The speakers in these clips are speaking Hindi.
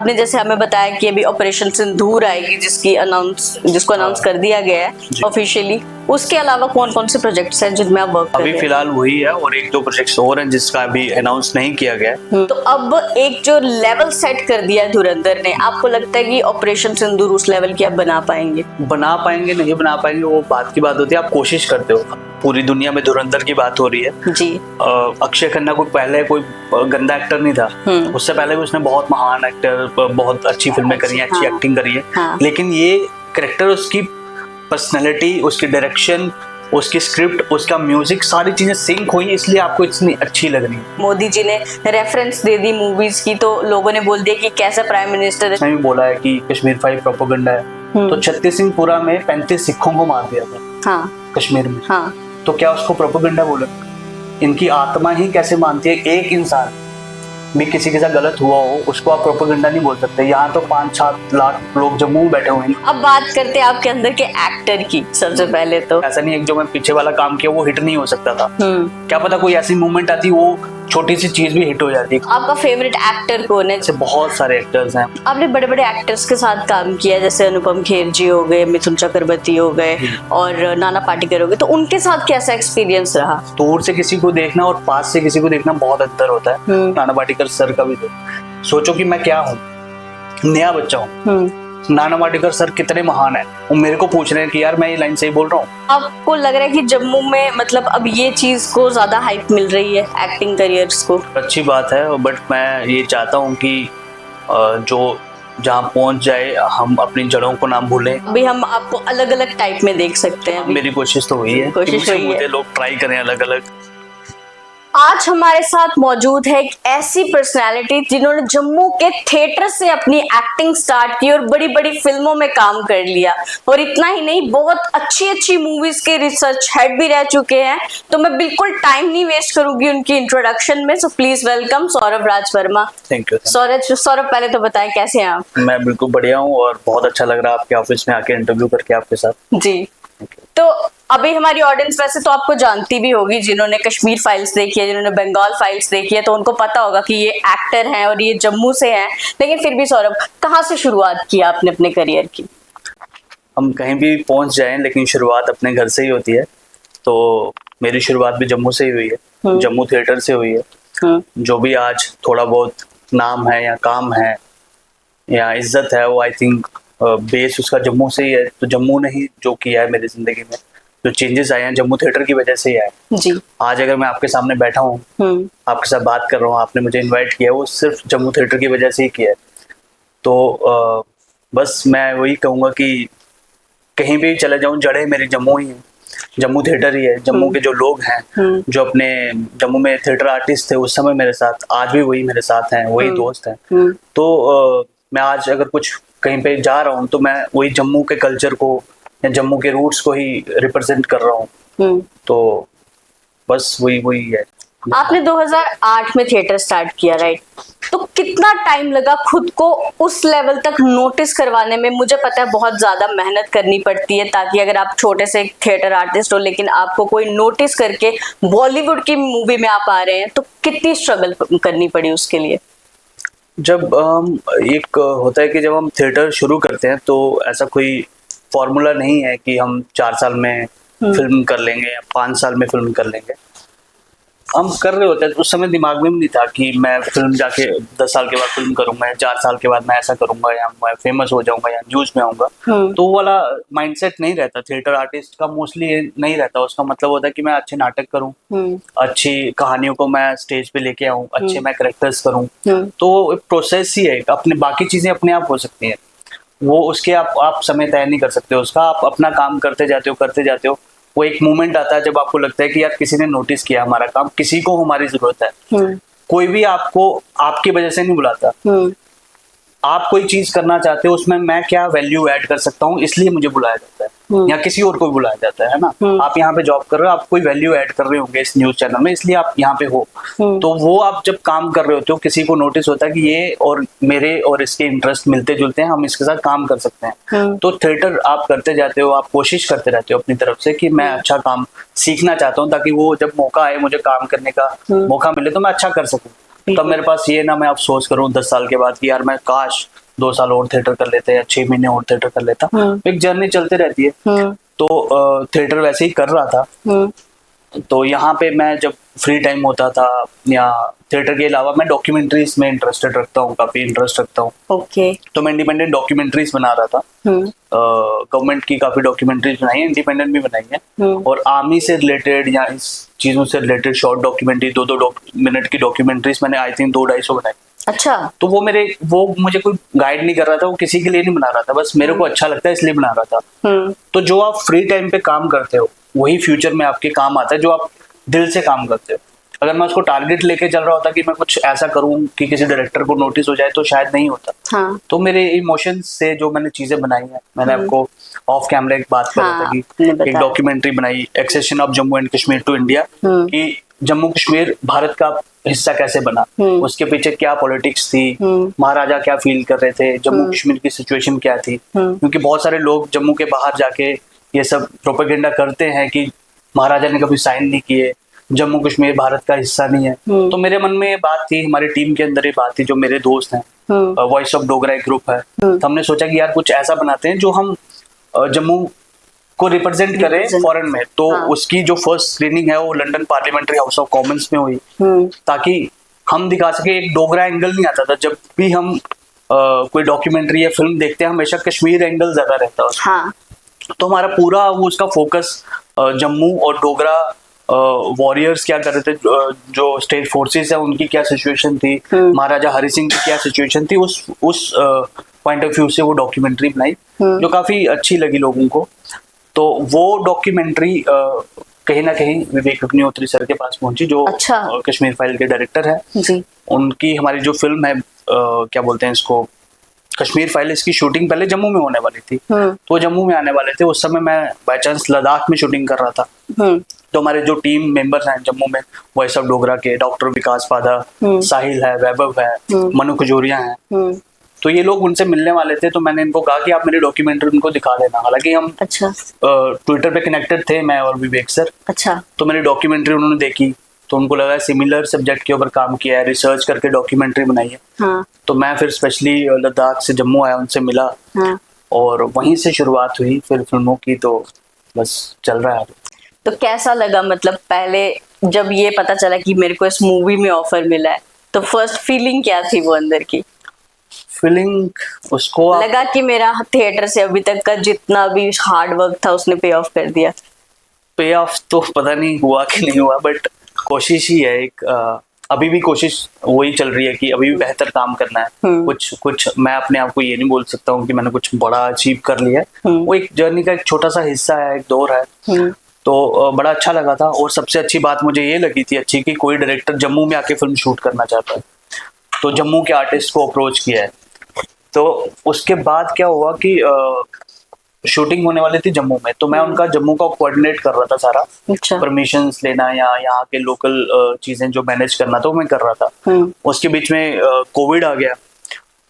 आपने जैसे हमें बताया कि अभी ऑपरेशन सिंदूर आएगी जिसको अनाउंस कर दिया गया है ऑफिशियली। उसके अलावा कौन कौन से प्रोजेक्ट्स हैं जिनमें आप वर्क कर रहे हैं? अभी फिलहाल वही है और एक दो प्रोजेक्ट्स और हैं जिसका अभी अनाउंस नहीं किया गया है। तो अब एक जो लेवल सेट कर दिया धुरंधर ने, आपको लगता है कि ऑपरेशन सिंदूर उस लेवल की आप बना पाएंगे? बना पाएंगे नहीं बना पाएंगे वो बात की बात होती है। आप कोशिश करते हो। पूरी दुनिया में धुरंधर की बात हो रही है जी। अक्षय खन्ना कोई पहले कोई गंदा एक्टर नहीं था। उससे पहले भी उसने बहुत महान एक्टर बहुत अच्छी फिल्में करी हैं, अच्छी एक्टिंग करी है। लेकिन ये कैरेक्टर, उसकी पर्सनैलिटी, उसकी डायरेक्शन, उसकी स्क्रिप्ट, उसका म्यूजिक, सारी चीजें सिंक हुई इसलिए आपको इतनी अच्छी लग रही है। मोदी जी ने रेफरेंस दे दी मूवीज की तो लोगों ने बोल दिया कि कैसा प्राइम मिनिस्टर है। उसने भी बोला है कि कश्मीर फाइल प्रोपेगेंडा है। तो छत्तीस सिंहपुरा में 35 सिखों को मार दिया था कश्मीर में। तो क्या उसको प्रोपेगेंडा बोला? इनकी आत्मा ही कैसे मानती है? एक इंसान भी किसी के साथ गलत हुआ हो उसको आप प्रोपेगेंडा नहीं बोल सकते। यहाँ तो 5-7 लाख लोग जम्मू में बैठे हुए हैं। अब बात करते हैं आपके अंदर के एक्टर की। सबसे पहले तो ऐसा नहीं है जो मैं पीछे वाला काम किया वो हिट नहीं हो सकता था। क्या पता कोई ऐसी मूवमेंट आती वो छोटी सी चीज भी हिट हो जाती। आपका फेवरेट एक्टर कौन है? बहुत सारे एक्टर्स हैं। आपने बड़े बड़े एक्टर्स के साथ काम किया, जैसे अनुपम खेर जी हो गए, मिथुन चक्रवर्ती हो गए और नाना पाटेकर हो गए, तो उनके साथ कैसा एक्सपीरियंस रहा? दूर से किसी को देखना और पास से किसी को देखना बहुत अंतर होता है। नाना पाटेकर सर का भी तो सोचो कि मैं क्या हूँ, नया बच्चा हूँ। नाना पाटेकर सर कितने महान है, वो मेरे को पूछ रहे हैं कि यार मैं ये लाइन सही बोल रहा हूँ। आपको लग रहा है कि जम्मू में मतलब अब ये चीज को ज्यादा हाइप मिल रही है एक्टिंग करियर्स को? अच्छी बात है, बट मैं ये चाहता हूँ कि जो जहाँ पहुँच जाए हम अपनी जड़ों को ना भूलें। अभी हम आपको अलग अलग टाइप में देख सकते हैं। मेरी कोशिश तो हुई है, कोशिश हुई है। लोग ट्राई करें अलग अलग। आज हमारे साथ मौजूद है एक ऐसी पर्सनालिटी जिन्होंने जम्मू के थिएटर से अपनी एक्टिंग स्टार्ट की और बड़ी बड़ी फिल्मों में काम कर लिया, और इतना ही नहीं बहुत अच्छी अच्छी मूवीज के रिसर्च हेड भी रह चुके हैं। तो मैं बिल्कुल टाइम नहीं वेस्ट करूंगी उनकी इंट्रोडक्शन में। So please welcome Saurabh Raj Verma. Thank you. Saurabh पहले तो बताएं कैसे हैं आप? मैं बिल्कुल बढ़िया हूँ और बहुत अच्छा लग रहा है आपके ऑफिस में आके इंटरव्यू करके आपके साथ। जी। तो अभी हमारी ऑडियंस वैसे तो आपको जानती भी होगी, जिन्होंने कश्मीर फाइल्स देखी है, जिन्होंने बंगाल फाइल्स देखी है, तो उनको पता होगा कि ये एक्टर हैं और ये जम्मू से हैं। लेकिन फिर भी सौरभ, कहाँ से शुरुआत की आपने अपने करियर की? हम कहीं भी पहुंच जाएं लेकिन शुरुआत अपने घर से ही होती है। तो मेरी शुरुआत भी जम्मू से ही हुई है, जम्मू थिएटर से हुई है। जो भी आज थोड़ा बहुत नाम है या काम है या इज्जत है वो आई थिंक बेस उसका जम्मू से ही है। तो जम्मू ने ही जो किया है मेरी जिंदगी में, जो चेंजेस आए हैं जम्मू थिएटर की वजह से ही आए जी। आज अगर मैं आपके सामने बैठा हूँ, आपके साथ बात कर रहा हूँ, आपने मुझे इनवाइट किया है, वो सिर्फ जम्मू थिएटर की वजह से ही किया है। तो बस मैं वही कहूँगा कि कहीं भी चले जाऊँ जड़े मेरी जम्मू ही है, जम्मू थिएटर ही है। जम्मू के जो लोग हैं, जो अपने जम्मू में थिएटर आर्टिस्ट थे उस समय मेरे साथ, आज भी वही मेरे साथ हैं, वही दोस्त हैं। तो मैं आज अगर कुछ कहीं पे जा रहा हूँ तो मैं वही जम्मू के कल्चर को या जम्मू के रूट्स को ही रिप्रेजेंट कर रहा हूँ। तो बस वही है। आपने 2008 में थिएटर स्टार्ट किया, राइट? तो कितना टाइम लगा खुद को उस लेवल तक नोटिस करवाने में? मुझे पता है बहुत ज्यादा मेहनत करनी पड़ती है, ताकि अगर आप छोटे से थिएटर आर्टिस्ट हो लेकिन आपको कोई नोटिस करके बॉलीवुड की मूवी में आप आ रहे हैं, तो कितनी स्ट्रगल करनी पड़ी उसके लिए? जब एक होता है कि जब हम थिएटर शुरू करते हैं तो ऐसा कोई फॉर्मूला नहीं है कि हम 4 साल में फिल्म कर लेंगे या 5 साल में फिल्म कर लेंगे। हम कर रहे होते हैं तो उस समय दिमाग में भी नहीं था कि मैं फिल्म जाके 10 साल के बाद फिल्म करूंगा या 4 साल के बाद मैं ऐसा करूंगा या मैं फेमस हो जाऊंगा या न्यूज में आऊंगा। तो वो वाला माइंडसेट नहीं रहता थिएटर आर्टिस्ट का, मोस्टली नहीं रहता। उसका मतलब होता है कि मैं अच्छे नाटक करूं, अच्छी कहानियों को मैं स्टेज पे लेके आऊं, अच्छे मैं कैरेक्टर्स करूं। तो एक प्रोसेस ही है, अपने बाकी चीजें अपने आप हो सकती हैं, वो उसके आप समय तय नहीं कर सकते उसका। आप अपना काम करते जाते हो। वो एक मोमेंट आता है जब आपको लगता है कि यार किसी ने नोटिस किया हमारा काम, किसी को हमारी जरूरत है। कोई भी आपको आपकी वजह से नहीं बुलाता। आप कोई चीज करना चाहते हो, उसमें मैं क्या वैल्यू ऐड कर सकता हूँ इसलिए मुझे बुलाया जाता है, या किसी और को भी बुलाया जाता है ना। आप यहाँ पे जॉब कर रहे हो, आप कोई वैल्यू ऐड कर रहे होंगे इस न्यूज चैनल में, इसलिए आप यहाँ पे हो। तो वो आप जब काम कर रहे होते हो किसी को नोटिस होता है कि ये और मेरे और इसके इंटरेस्ट मिलते जुलते हैं, हम इसके साथ काम कर सकते हैं। तो थिएटर आप करते जाते हो, आप कोशिश करते रहते हो अपनी तरफ से कि मैं अच्छा काम सीखना चाहता हूँ, ताकि वो जब मौका आए मुझे काम करने का मौका मिले तो मैं अच्छा कर सकूँ। तब मेरे पास ये ना मैं अफसोस करूं 10 साल के बाद कि यार मैं काश 2 साल और थिएटर कर लेते या 6 महीने और थिएटर कर लेता। एक जर्नी चलती रहती है। तो थिएटर वैसे ही कर रहा था। तो यहाँ पे मैं जब फ्री टाइम होता था या थिएटर के अलावा मैं डॉक्यूमेंट्रीज में इंटरेस्टेड रखता हूँ, काफी इंटरेस्ट रखता हूँ। ओके। तो मैं इंडिपेंडेंट डॉक्यूमेंट्रीज बना रहा था। गवर्नमेंट की काफी डॉक्यूमेंट्रीज बनाई है, इंडिपेंडेंट भी बनाई है। और आर्मी से रिलेटेड या इस चीजों से रिलेटेड शॉर्ट डॉक्यूमेंट्री 2-2 मिनट की डॉक्यूमेंट्रीज मैंने आई थिंक 200-250 बनाई। अच्छा। तो वो मुझे कोई गाइड नहीं कर रहा था, वो किसी के लिए नहीं बना रहा था, बस मेरे को अच्छा लगता है इसलिए बना रहा था। तो जो आप फ्री टाइम पे काम करते हो वही फ्यूचर में आपके काम आता है, जो आप दिल से काम करते हो। अगर मैं उसको टारगेट लेके चल रहा होता कि मैं कुछ ऐसा करूं कि किसी डायरेक्टर को नोटिस हो जाए तो शायद नहीं होता। हाँ। तो मेरे इमोशंस से जो मैंने चीजें बनाई हैं, मैंने आपको ऑफ कैमरा एक बात कर रहा था कि एक डॉक्यूमेंट्री बनाई accession of Jammu and Kashmir to India, कि जम्मू कश्मीर भारत का हिस्सा कैसे बना, उसके पीछे क्या पॉलिटिक्स थी, महाराजा क्या फील कर रहे थे, जम्मू कश्मीर की सिचुएशन क्या थी। क्योंकि बहुत सारे लोग जम्मू के बाहर जाके ये सब प्रोपेगेंडा करते हैं कि महाराजा ने कभी साइन नहीं किए, जम्मू कश्मीर भारत का हिस्सा नहीं है। तो मेरे मन में ये बात थी, हमारी टीम के अंदर ये बात थी, जो मेरे दोस्त हैं, वॉइस ऑफ डोगरा एक ग्रुप है, तो हमने सोचा कि यार कुछ ऐसा बनाते हैं जो हम जम्मू को रिप्रेजेंट करें फॉरेन में। तो उसकी जो फर्स्ट स्क्रीनिंग है वो London parliamentary house of Commons में हुई, ताकि हम दिखा सके एक डोगरा एंगल नहीं आता था। जब भी हम कोई डॉक्यूमेंट्री या फिल्म देखते हैं हमेशा कश्मीर एंगल ज्यादा रहता है उसमें। तो हमारा पूरा वो उसका फोकस जम्मू और डोगरा वॉरियर्स क्या कर रहे थे, जो स्टेट फोर्सेस है उनकी क्या सिचुएशन थी, महाराजा हरि सिंह की क्या सिचुएशन थी, उस पॉइंट ऑफ व्यू से वो डॉक्यूमेंट्री बनाई, जो काफी अच्छी लगी लोगों को। तो वो डॉक्यूमेंट्री कहीं ना कहीं विवेक अग्निहोत्री सर के पास पहुंची, जो कश्मीर फाइल के डायरेक्टर है जी। उनकी हमारी जो फिल्म है क्या बोलते हैं इसको, कश्मीर फाइल, इसकी शूटिंग पहले जम्मू में होने वाली थी। तो जम्मू में आने वाले थे, उस समय मैं बाय चांस लद्दाख में शूटिंग कर रहा था। तो हमारे जो टीम मेंबर्स हैं जम्मू में, वॉइस ऑफ डोगरा के डॉक्टर विकास पादा, साहिल है, वैभव है, मनु खजूरिया हैं, तो ये लोग उनसे मिलने वाले थे। तो मैंने इनको कहा कि आप मेरी डॉक्यूमेंट्री उनको दिखा देना। हालांकि हम ट्विटर पे कनेक्टेड थे, मैं और विवेक सर। तो मेरी डॉक्यूमेंट्री उन्होंने देखी तो उनको लगा सिमिलर सब्जेक्ट के ऊपर काम किया है, रिसर्च करके डॉक्यूमेंट्री बनाई है। तो मैं फिर स्पेशली लद्दाख से जम्मू आया, उनसे मिला और वहीं से शुरुआत हुई फिर फिल्मों की। तो बस चल रहा है। तो कैसा लगा, मतलब पहले जब ये पता चला कि मेरे को इस मूवी में ऑफर मिला है, तो फर्स्ट फीलिंग क्या थी वो अंदर की? फीलिंग उसको लगा कि मेरा थिएटर से अभी तक का जितना भी हार्ड वर्क था उसने पे ऑफ कर दिया? पे ऑफ तो पता नहीं हुआ कि नहीं हुआ, बट कोशिश ही है एक, अभी भी कोशिश वही चल रही है कि अभी भी बेहतर काम करना है। कुछ मैं अपने आप को ये नहीं बोल सकता हूँ कि मैंने कुछ बड़ा अचीव कर लिया है। वो एक जर्नी का एक छोटा सा हिस्सा है, एक दौर है। तो बड़ा अच्छा लगा था। और सबसे अच्छी बात मुझे ये लगी थी अच्छी, कि कोई डायरेक्टर जम्मू में आके फिल्म शूट करना चाहता है, तो जम्मू के आर्टिस्ट को अप्रोच किया है। तो उसके बाद क्या हुआ कि शूटिंग होने वाली थी जम्मू में, तो मैं उनका जम्मू का कोऑर्डिनेट कर रहा था सारा। परमिशंस लेना या यहाँ के लोकल चीजें जो मैनेज करना था वो मैं कर रहा था। उसके बीच में कोविड आ गया,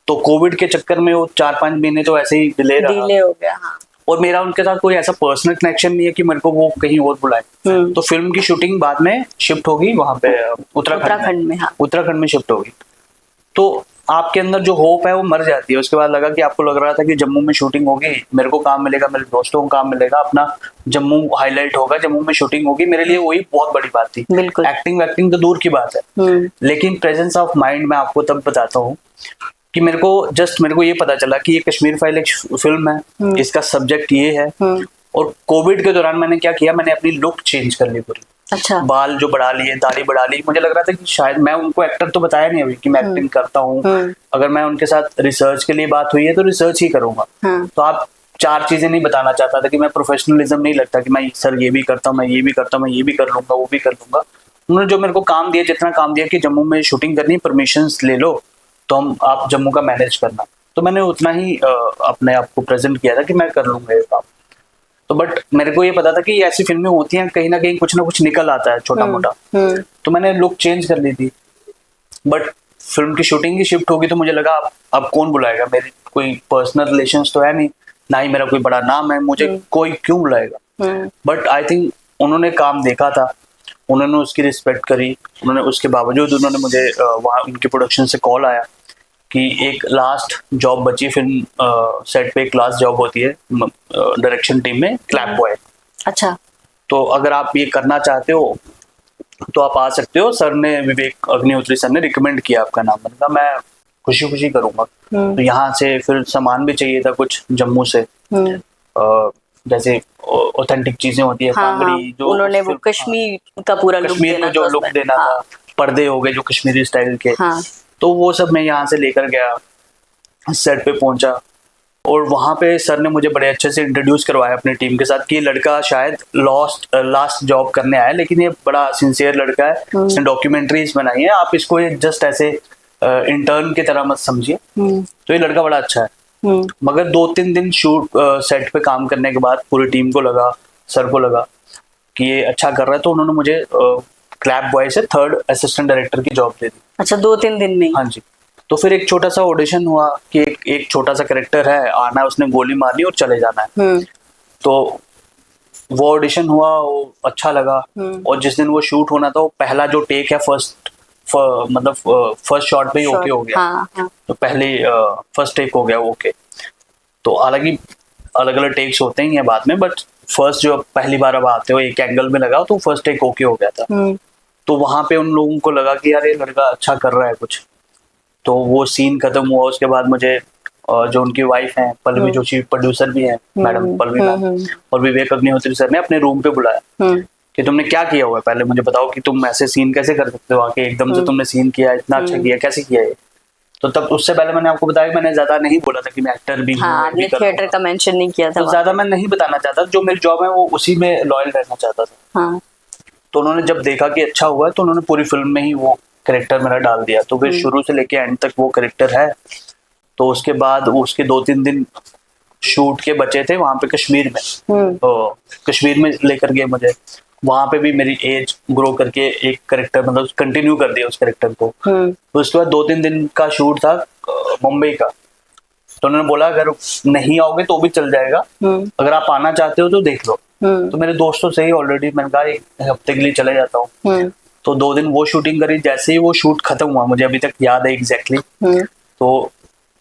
तो कोविड के चक्कर में वो 4-5 महीने तो ऐसे ही डिले हो गया। हाँ। और मेरा उनके साथ कोई ऐसा पर्सनल कनेक्शन नहीं है कि मेरे को वो कहीं और बुलाए। तो फिल्म की शूटिंग बाद में शिफ्ट होगी वहां पे उत्तराखंड में। हाँ। उत्तराखंड में शिफ्ट होगी। तो आपके अंदर जो होप है वो मर जाती है। उसके बाद लगा कि आपको लग रहा था कि जम्मू में शूटिंग होगी, मेरे को काम मिलेगा, मेरे दोस्तों को काम मिलेगा, अपना जम्मू हाईलाइट होगा, जम्मू में शूटिंग होगी। मेरे लिए वही बहुत बड़ी बात थी। एक्टिंग वैक्टिंग तो दूर की बात है, लेकिन प्रेजेंस ऑफ माइंड मैं आपको तब बताता हूँ कि मेरे को ये पता चला कि ये कश्मीर फाइल एक फिल्म है, इसका सब्जेक्ट ये है। और कोविड के दौरान मैंने क्या किया, मैंने अपनी लुक चेंज कर ली पूरी। अच्छा। बाल जो बढ़ा लिए, दाढ़ी बढ़ा ली। मुझे लग रहा था कि शायद मैं उनको एक्टर तो बताया नहीं अभी कि मैं एक्टिंग करता हूँ। अगर मैं उनके साथ रिसर्च के लिए बात हुई है तो रिसर्च ही करूंगा। तो आप 4 चीजें नहीं बताना चाहता था कि मैं प्रोफेशनलिज्म नहीं लगता कि मैं सर ये भी करता हूँ, मैं ये भी करता हूँ, मैं ये भी कर लूंगा, वो भी कर लूंगा। उन्होंने जो मेरे को काम दिया, जितना काम दिया कि जम्मू में शूटिंग करनी, परमिशन ले लो, तो आप जम्मू का मैनेज करना, तो मैंने उतना ही अपने आप को प्रेजेंट किया था कि मैं कर लूंगा ये काम। तो बट मेरे को ये पता था कि ऐसी फिल्में होती हैं, कहीं ना कहीं कुछ ना कुछ निकल आता है छोटा मोटा। तो मैंने लुक चेंज कर ली थी। बट फिल्म की शूटिंग की शिफ्ट होगी तो मुझे लगा अब कौन बुलाएगा, मेरी कोई पर्सनल रिलेशंस तो है नहीं, ना ही मेरा कोई बड़ा नाम है, मुझे कोई क्यों बुलाएगा। बट आई थिंक उन्होंने काम देखा था उन्होंने उसकी रिस्पेक्ट करी। उन्होंने उसके बावजूद उन्होंने मुझे वहाँ उनके प्रोडक्शन से कॉल आया कि एक लास्ट जॉब बची फिल्म सेट पे, एक लास्ट जॉब होती है डायरेक्शन टीम में, क्लैप बॉय। अच्छा। तो अगर आप ये करना चाहते हो तो आप आ सकते हो, सर ने, विवेक अग्निहोत्री सर ने रिकमेंड किया आपका नाम। मैंने कहा मैं खुशी खुशी करूंगा। तो यहाँ से फिर सामान भी चाहिए था कुछ जम्मू से, जैसे ऑथेंटिक चीजें होती है, कांगड़ी, जो उन्होंने वो कश्मीर का पूरा लुक कश्मीर देना को जो लुक देना था, पर्दे हो गए जो कश्मीरी स्टाइल के, तो वो सब मैं यहाँ से लेकर गया, सेट पे पहुंचा और वहाँ पे सर ने मुझे बड़े अच्छे से इंट्रोड्यूस करवाया अपनी टीम के साथ कि ये लड़का शायद लास्ट जॉब करने आया, लेकिन ये बड़ा सिंसियर लड़का है, इसने डॉक्यूमेंट्रीज बनाई है, आप इसको ये जस्ट ऐसे इंटर्न की तरह मत समझिए, तो ये लड़का बड़ा अच्छा है। मगर 2-3 दिन शूट सेट पे काम करने के बाद पूरी टीम को लगा, सर को लगा कि ये अच्छा कर रहा है, तो उन्होंने मुझे क्लैप बॉय से 3rd असिस्टेंट डायरेक्टर की जॉब दे दी। अच्छा, 2-3 दिन में? हाँ जी। तो फिर एक छोटा सा ऑडिशन हुआ कि एक छोटा सा कैरेक्टर है, आना है, उसने गोली मारनी और चले जाना है। तो वो ऑडिशन हुआ, वो अच्छा लगा। और जिस दिन वो शूट होना था, वो पहला जो टेक है फर्स्ट शॉट पे ही ओके हो गया। हाँ। तो पहले फर्स्ट टेक हो गया ओके। तो हालांकि अलग अलग टेक्स होते ही हैं बाद में, बट फर्स्ट जो पहली बार अब आते हो एक एंगल में लगा, तो फर्स्ट टेक ओके हो गया था। तो वहां पे उन लोगों को लगा कि यार ये लड़का अच्छा कर रहा है कुछ। तो वो सीन खत्म हुआ, उसके बाद मुझे जो उनकी वाइफ है पल्लवी जोशी, प्रोड्यूसर भी है मैडम पल्लवी मैम, और विवेक अग्निहोत्री सर ने अपने रूम पे बुलाया कि तुमने क्या किया हुआ है, पहले मुझे बताओ कि तुम ऐसे सीन कैसे कर सकते हो, आके एकदम से तुमने सीन किया, इतना अच्छा किया, कैसे किया ये। तो तब उससे पहले मैंने आपको बताया, मैंने ज्यादा नहीं बोला था कि मैं एक्टर भी हूँ। आपने थिएटर का मेंशन नहीं किया था, तो ज्यादा मैं नहीं बताना चाहता, जो मेरी जॉब है वो उसी में लॉयल रहना चाहता था। तो उन्होंने जब देखा कि अच्छा हुआ है, तो उन्होंने पूरी फिल्म में ही वो कैरेक्टर मेरा डाल दिया। तो फिर शुरू से लेके एंड तक वो कैरेक्टर है। तो उसके बाद उसके 2-3 दिन शूट के बचे थे वहां पे कश्मीर में, तो कश्मीर में लेकर गए मुझे, वहां पे भी मेरी एज ग्रो करके एक कैरेक्टर मतलब कंटिन्यू कर दिया उस कैरेक्टर को। तो उसके बाद 2-3 दिन का शूट था मुंबई का। तो उन्होंने बोला अगर नहीं आओगे तो भी चल जाएगा, अगर आप आना चाहते हो तो देख लो। तो मेरे दोस्तों से ही ऑलरेडी मैंने कहा 1 हफ्ते के लिए चले जाता हूँ। तो 2 दिन वो शूटिंग करी, जैसे ही वो शूट खत्म हुआ, मुझे अभी तक याद है एग्जैक्टली, तो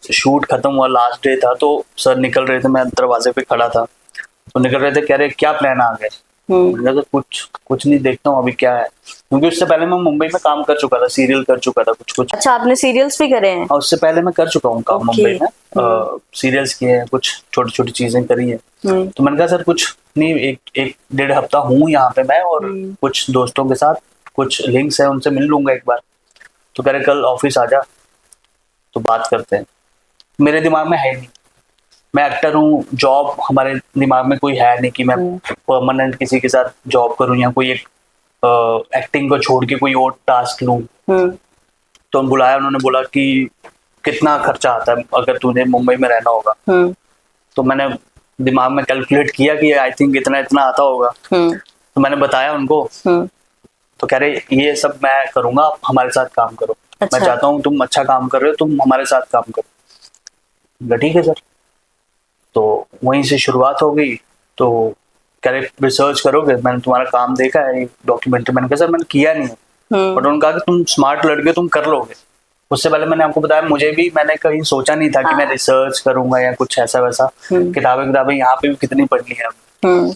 शूट खत्म हुआ, लास्ट डे था, तो सर निकल रहे थे, मैं दरवाजे पे खड़ा था, तो निकल रहे थे, कह रहे क्या प्लान आ गए। तो कुछ नहीं, देखता हूँ अभी क्या है, क्योंकि उससे पहले मैं मुंबई में काम कर चुका था, सीरियल कर चुका था कुछ। अच्छा, आपने सीरियल्स भी करे हैं? उससे पहले मैं कर चुका हूँ काम मुंबई में, सीरियल्स किए हैं, कुछ छोटी छोटी चीजें करी है। तो मैंने कहा सर कुछ नहीं, 1-1.5 हफ्ता हूँ यहाँ पे मैं, और कुछ दोस्तों के साथ कुछ लिंक्स है, उनसे मिल लूंगा एक बार। तो कह रहे कल ऑफिस आ जा तो बात करते हैं। मेरे दिमाग में है नहीं, मैं एक्टर हूँ, जॉब हमारे दिमाग में कोई है नहीं कि मैं परमानेंट किसी के साथ जॉब करूँ या कोई एक एक्टिंग को छोड़ के कोई और टास्क लूँ। तो बुलाया, उन्होंने बोला कि कितना खर्चा आता है अगर तुझे मुंबई में रहना होगा। तो मैंने दिमाग में कैलकुलेट किया कि आई थिंक इतना इतना आता होगा। तो मैंने बताया उनको, तो कह रहे ये सब मैं करूंगा, आप हमारे साथ काम करो। अच्छा। मैं चाहता हूँ तुम अच्छा काम कर रहे हो, तुम हमारे साथ काम करो। ठीक है सर। तो वहीं से शुरुआत हो गई। तो कह रहे रिसर्च करोगे, मैंने तुम्हारा काम देखा है डॉक्यूमेंट्री। मैंने कहा सर मैंने किया नहीं है, बट उन्होंने कहा कि तुम स्मार्ट लड़के, तुम कर लोगे। उससे पहले मैंने आपको बताया, मुझे भी, मैंने कहीं सोचा नहीं था कि मैं रिसर्च करूंगा या कुछ ऐसा वैसा। किताबें यहाँ पे भी कितनी पढ़नी है।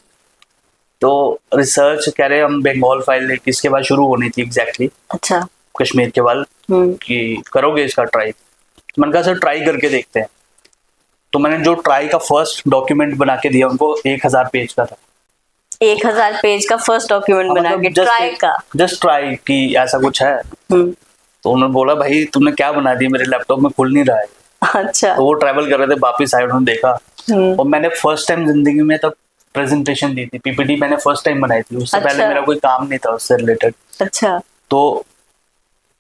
तो रिसर्च कह रहे हम बंगाल फाइल इसके बाद शुरू होनी थी एग्जैक्टली। अच्छा। कश्मीर के बाद कि करोगे इसका ट्राई। तो मैंने कहा सर ट्राई करके देखते हैं। तो मैंने जो ट्राई का फर्स्ट डॉक्यूमेंट बना के दिया उनको, 1000 पेज का था। 1000 पेज का फर्स्ट डॉक्यूमेंट बना के ट्राई का, जस्ट ट्राई कि ऐसा कुछ है। तो उन्होंने बोला भाई तुमने क्या बना दिया, मेरे लैपटॉप में खुल नहीं रहा है। अच्छा। तो वो ट्रैवल कर रहे थे, वापिस आए, उन्होंने देखा। और मैंने फर्स्ट टाइम जिंदगी में तब प्रेजेंटेशन दी थी, पीपीटी मैंने फर्स्ट टाइम बनाई थी। उससे पहले मेरा कोई काम नहीं था उससे रिलेटेड। अच्छा। तो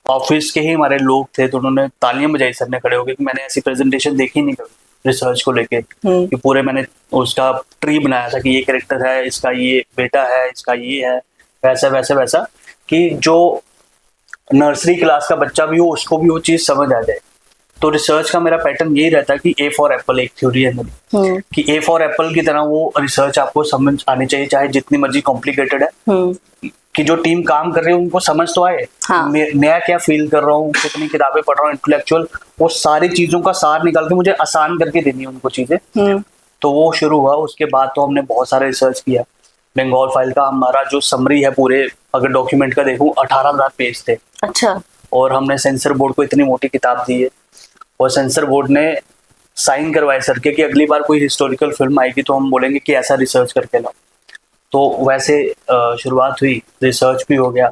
ऑफिस के ही हमारे लोग थे, तो उन्होंने तालियां बजाई सर ने खड़े होकर कि मैंने ऐसी प्रेजेंटेशन देखी नहीं कभी रिसर्च को लेके, कि पूरे मैंने उसका ट्री बनाया था कि ये कैरेक्टर है, इसका ये बेटा है, इसका ये है, वैसा वैसा वैसा, कि जो नर्सरी क्लास का बच्चा भी हो उसको भी वो चीज समझ आ जाए। तो रिसर्च का मेरा पैटर्न यही रहता है कि ए फॉर एप्पल, एक थ्योरी है मेरी, कि ए फॉर एप्पल की तरह वो रिसर्च आपको समझ आनी चाहिए, चाहे जितनी मर्जी कॉम्प्लिकेटेड है। कि जो टीम काम कर रही है उनको समझ तो आए। हाँ। मैं क्या फील कर रहा हूँ, कितनी किताबें पढ़ रहा हूँ, इंटेलेक्चुअल, वो सारी चीजों का सार निकाल के मुझे आसान करके देनी है उनको चीजें। तो वो शुरू हुआ। उसके बाद तो हमने बहुत सारा रिसर्च किया। बंगाल फाइल का हमारा जो समरी है पूरे, अगर डॉक्यूमेंट का देखूं, 18,000 पेज थे। अच्छा। और हमने सेंसर बोर्ड को इतनी मोटी किताब दी है, और सेंसर बोर्ड ने साइन करवाए सर के कि अगली बार कोई हिस्टोरिकल फिल्म आएगी तो हम बोलेंगे कि ऐसा रिसर्च करके लाओ। तो वैसे शुरुआत हुई, रिसर्च भी हो गया।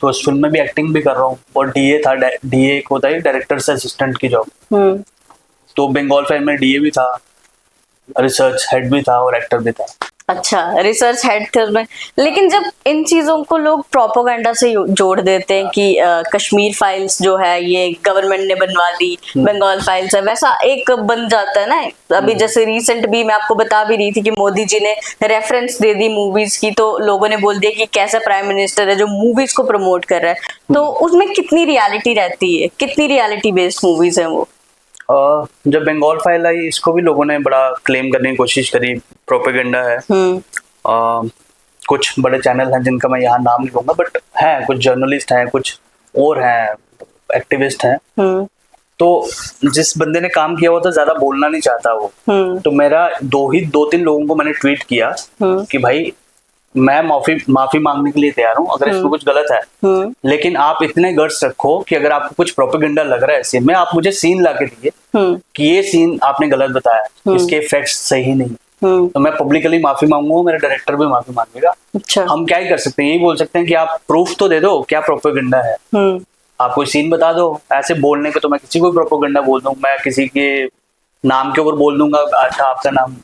तो उस फिल्म में भी एक्टिंग भी कर रहा हूँ, और डीए था। डीए एक होता है डायरेक्टर से असिस्टेंट की जॉब। तो बंगाल फाइल में डीए भी था, रिसर्च हेड भी था, और एक्टर भी था। अच्छा, रिसर्च हेड थे उसमें। लेकिन जब इन चीजों को लोग प्रोपोगंडा से जोड़ देते हैं कि कश्मीर फाइल्स जो है ये गवर्नमेंट ने बनवा दी, बंगाल फाइल्स है, वैसा एक बन जाता है ना। अभी जैसे रिसेंट भी मैं आपको बता भी रही थी कि मोदी जी ने रेफरेंस दे दी मूवीज की, तो लोगों ने बोल दिया कि कैसा प्राइम मिनिस्टर है जो मूवीज को प्रमोट कर रहा है। तो उसमें कितनी रियलिटी रहती है, कितनी रियलिटी बेस्ड मूवीज है वो? जब बंगाल फाइल आई, इसको भी लोगों ने बड़ा क्लेम करने की कोशिश करी, प्रोपेगेंडा है। कुछ बड़े चैनल हैं जिनका मैं यहाँ नाम नहीं लूंगा, बट हैं कुछ जर्नलिस्ट हैं, कुछ और हैं एक्टिविस्ट हैं। तो जिस बंदे ने काम किया वो तो ज्यादा बोलना नहीं चाहता वो। तो मेरा दो तीन लोगों को मैंने ट्वीट किया कि भाई मैं माफी मांगने के लिए तैयार हूँ अगर इसमें कुछ गलत है, लेकिन आप इतने गट्स रखो कि अगर आपको कुछ प्रोपेगेंडा लग रहा है सीन में, आप मुझे सीन ला के दिए कि ये सीन आपने गलत बताया, इसके इफेक्ट्स सही नहीं। तो मैं पब्लिकली माफी मांगूंगा, मेरा डायरेक्टर भी माफी मांगेगा। अच्छा। हम क्या ही कर सकते हैं, यही बोल सकते हैं कि आप प्रूफ तो दे दो क्या प्रोपेगेंडा है। आप कोई सीन बता दो। ऐसे बोलने के तो मैं किसी को प्रोपेगेंडा बोल दूं, मैं किसी के नाम के ऊपर बोल दूंगा, अच्छा आपका नाम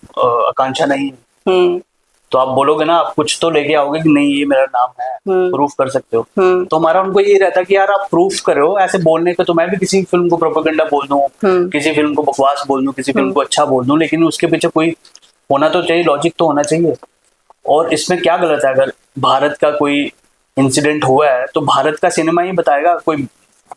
आकांक्षा नहीं है, तो आप बोलोगे ना, आप कुछ तो लेके आओगे कि नहीं ये मेरा नाम है, प्रूफ कर सकते हो। तो हमारा उनको ये रहता है कि यार आप प्रूफ करो। ऐसे बोलने के तो मैं भी किसी फिल्म को प्रोपेगेंडा बोल दूं, किसी फिल्म को बकवास बोल दूं, किसी फिल्म को अच्छा बोल दूं, लेकिन उसके पीछे कोई होना तो चाहिए, लॉजिक तो होना चाहिए। और इसमें क्या गलत है? अगर भारत का कोई इंसिडेंट हुआ है तो भारत का सिनेमा ही बताएगा। कोई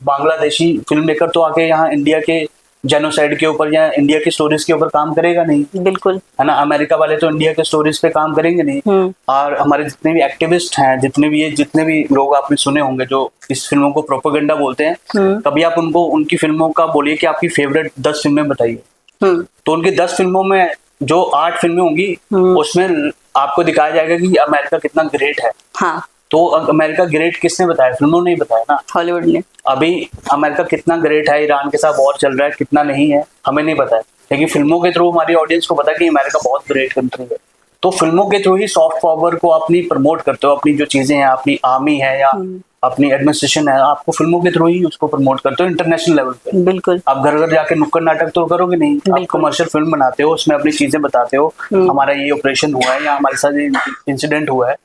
बांग्लादेशी फिल्म मेकर तो आके यहाँ इंडिया के जेनोसाइड के ऊपर या इंडिया की स्टोरीज के ऊपर काम करेगा नहीं, बिल्कुल, है ना। अमेरिका वाले तो इंडिया के स्टोरीज पे काम करेंगे नहीं। और हमारे जितने भी एक्टिविस्ट हैं, जितने भी लोग आपने सुने होंगे जो इस फिल्मों को प्रोपेगेंडा बोलते हैं, कभी आप उनको उनकी फिल्मों का बोलिए कि आपकी फेवरेट 10 फिल्में बताइए, तो उनकी 10 फिल्मों में जो 8 फिल्में होंगी उसमें आपको दिखाया जाएगा कि अमेरिका कितना ग्रेट है। हाँ। तो अमेरिका ग्रेट किसने बताया? फिल्मों ने ही बताया ना, हॉलीवुड ने। अभी अमेरिका कितना ग्रेट है, ईरान के साथ वॉर चल रहा है, कितना नहीं है, हमें नहीं पता है, लेकिन फिल्मों के थ्रू हमारी ऑडियंस को पता है कि अमेरिका बहुत ग्रेट कंट्री है। तो फिल्मों के थ्रू ही सॉफ्ट पावर को अपनी प्रमोट करते हो। अपनी जो चीजें हैं, अपनी आर्मी है या अपनी एडमिनिस्ट्रेशन है, आपको फिल्मों के थ्रू ही उसको प्रमोट करते हो इंटरनेशनल लेवल पे। बिल्कुल। आप घर घर जाके नुक्कड़ नाटक तो करोगे नहीं, आप कमर्शियल फिल्म बनाते हो, उसमें अपनी चीजें बताते हो, हमारा ये ऑपरेशन हुआ है या हमारे साथ ये इंसिडेंट हुआ है।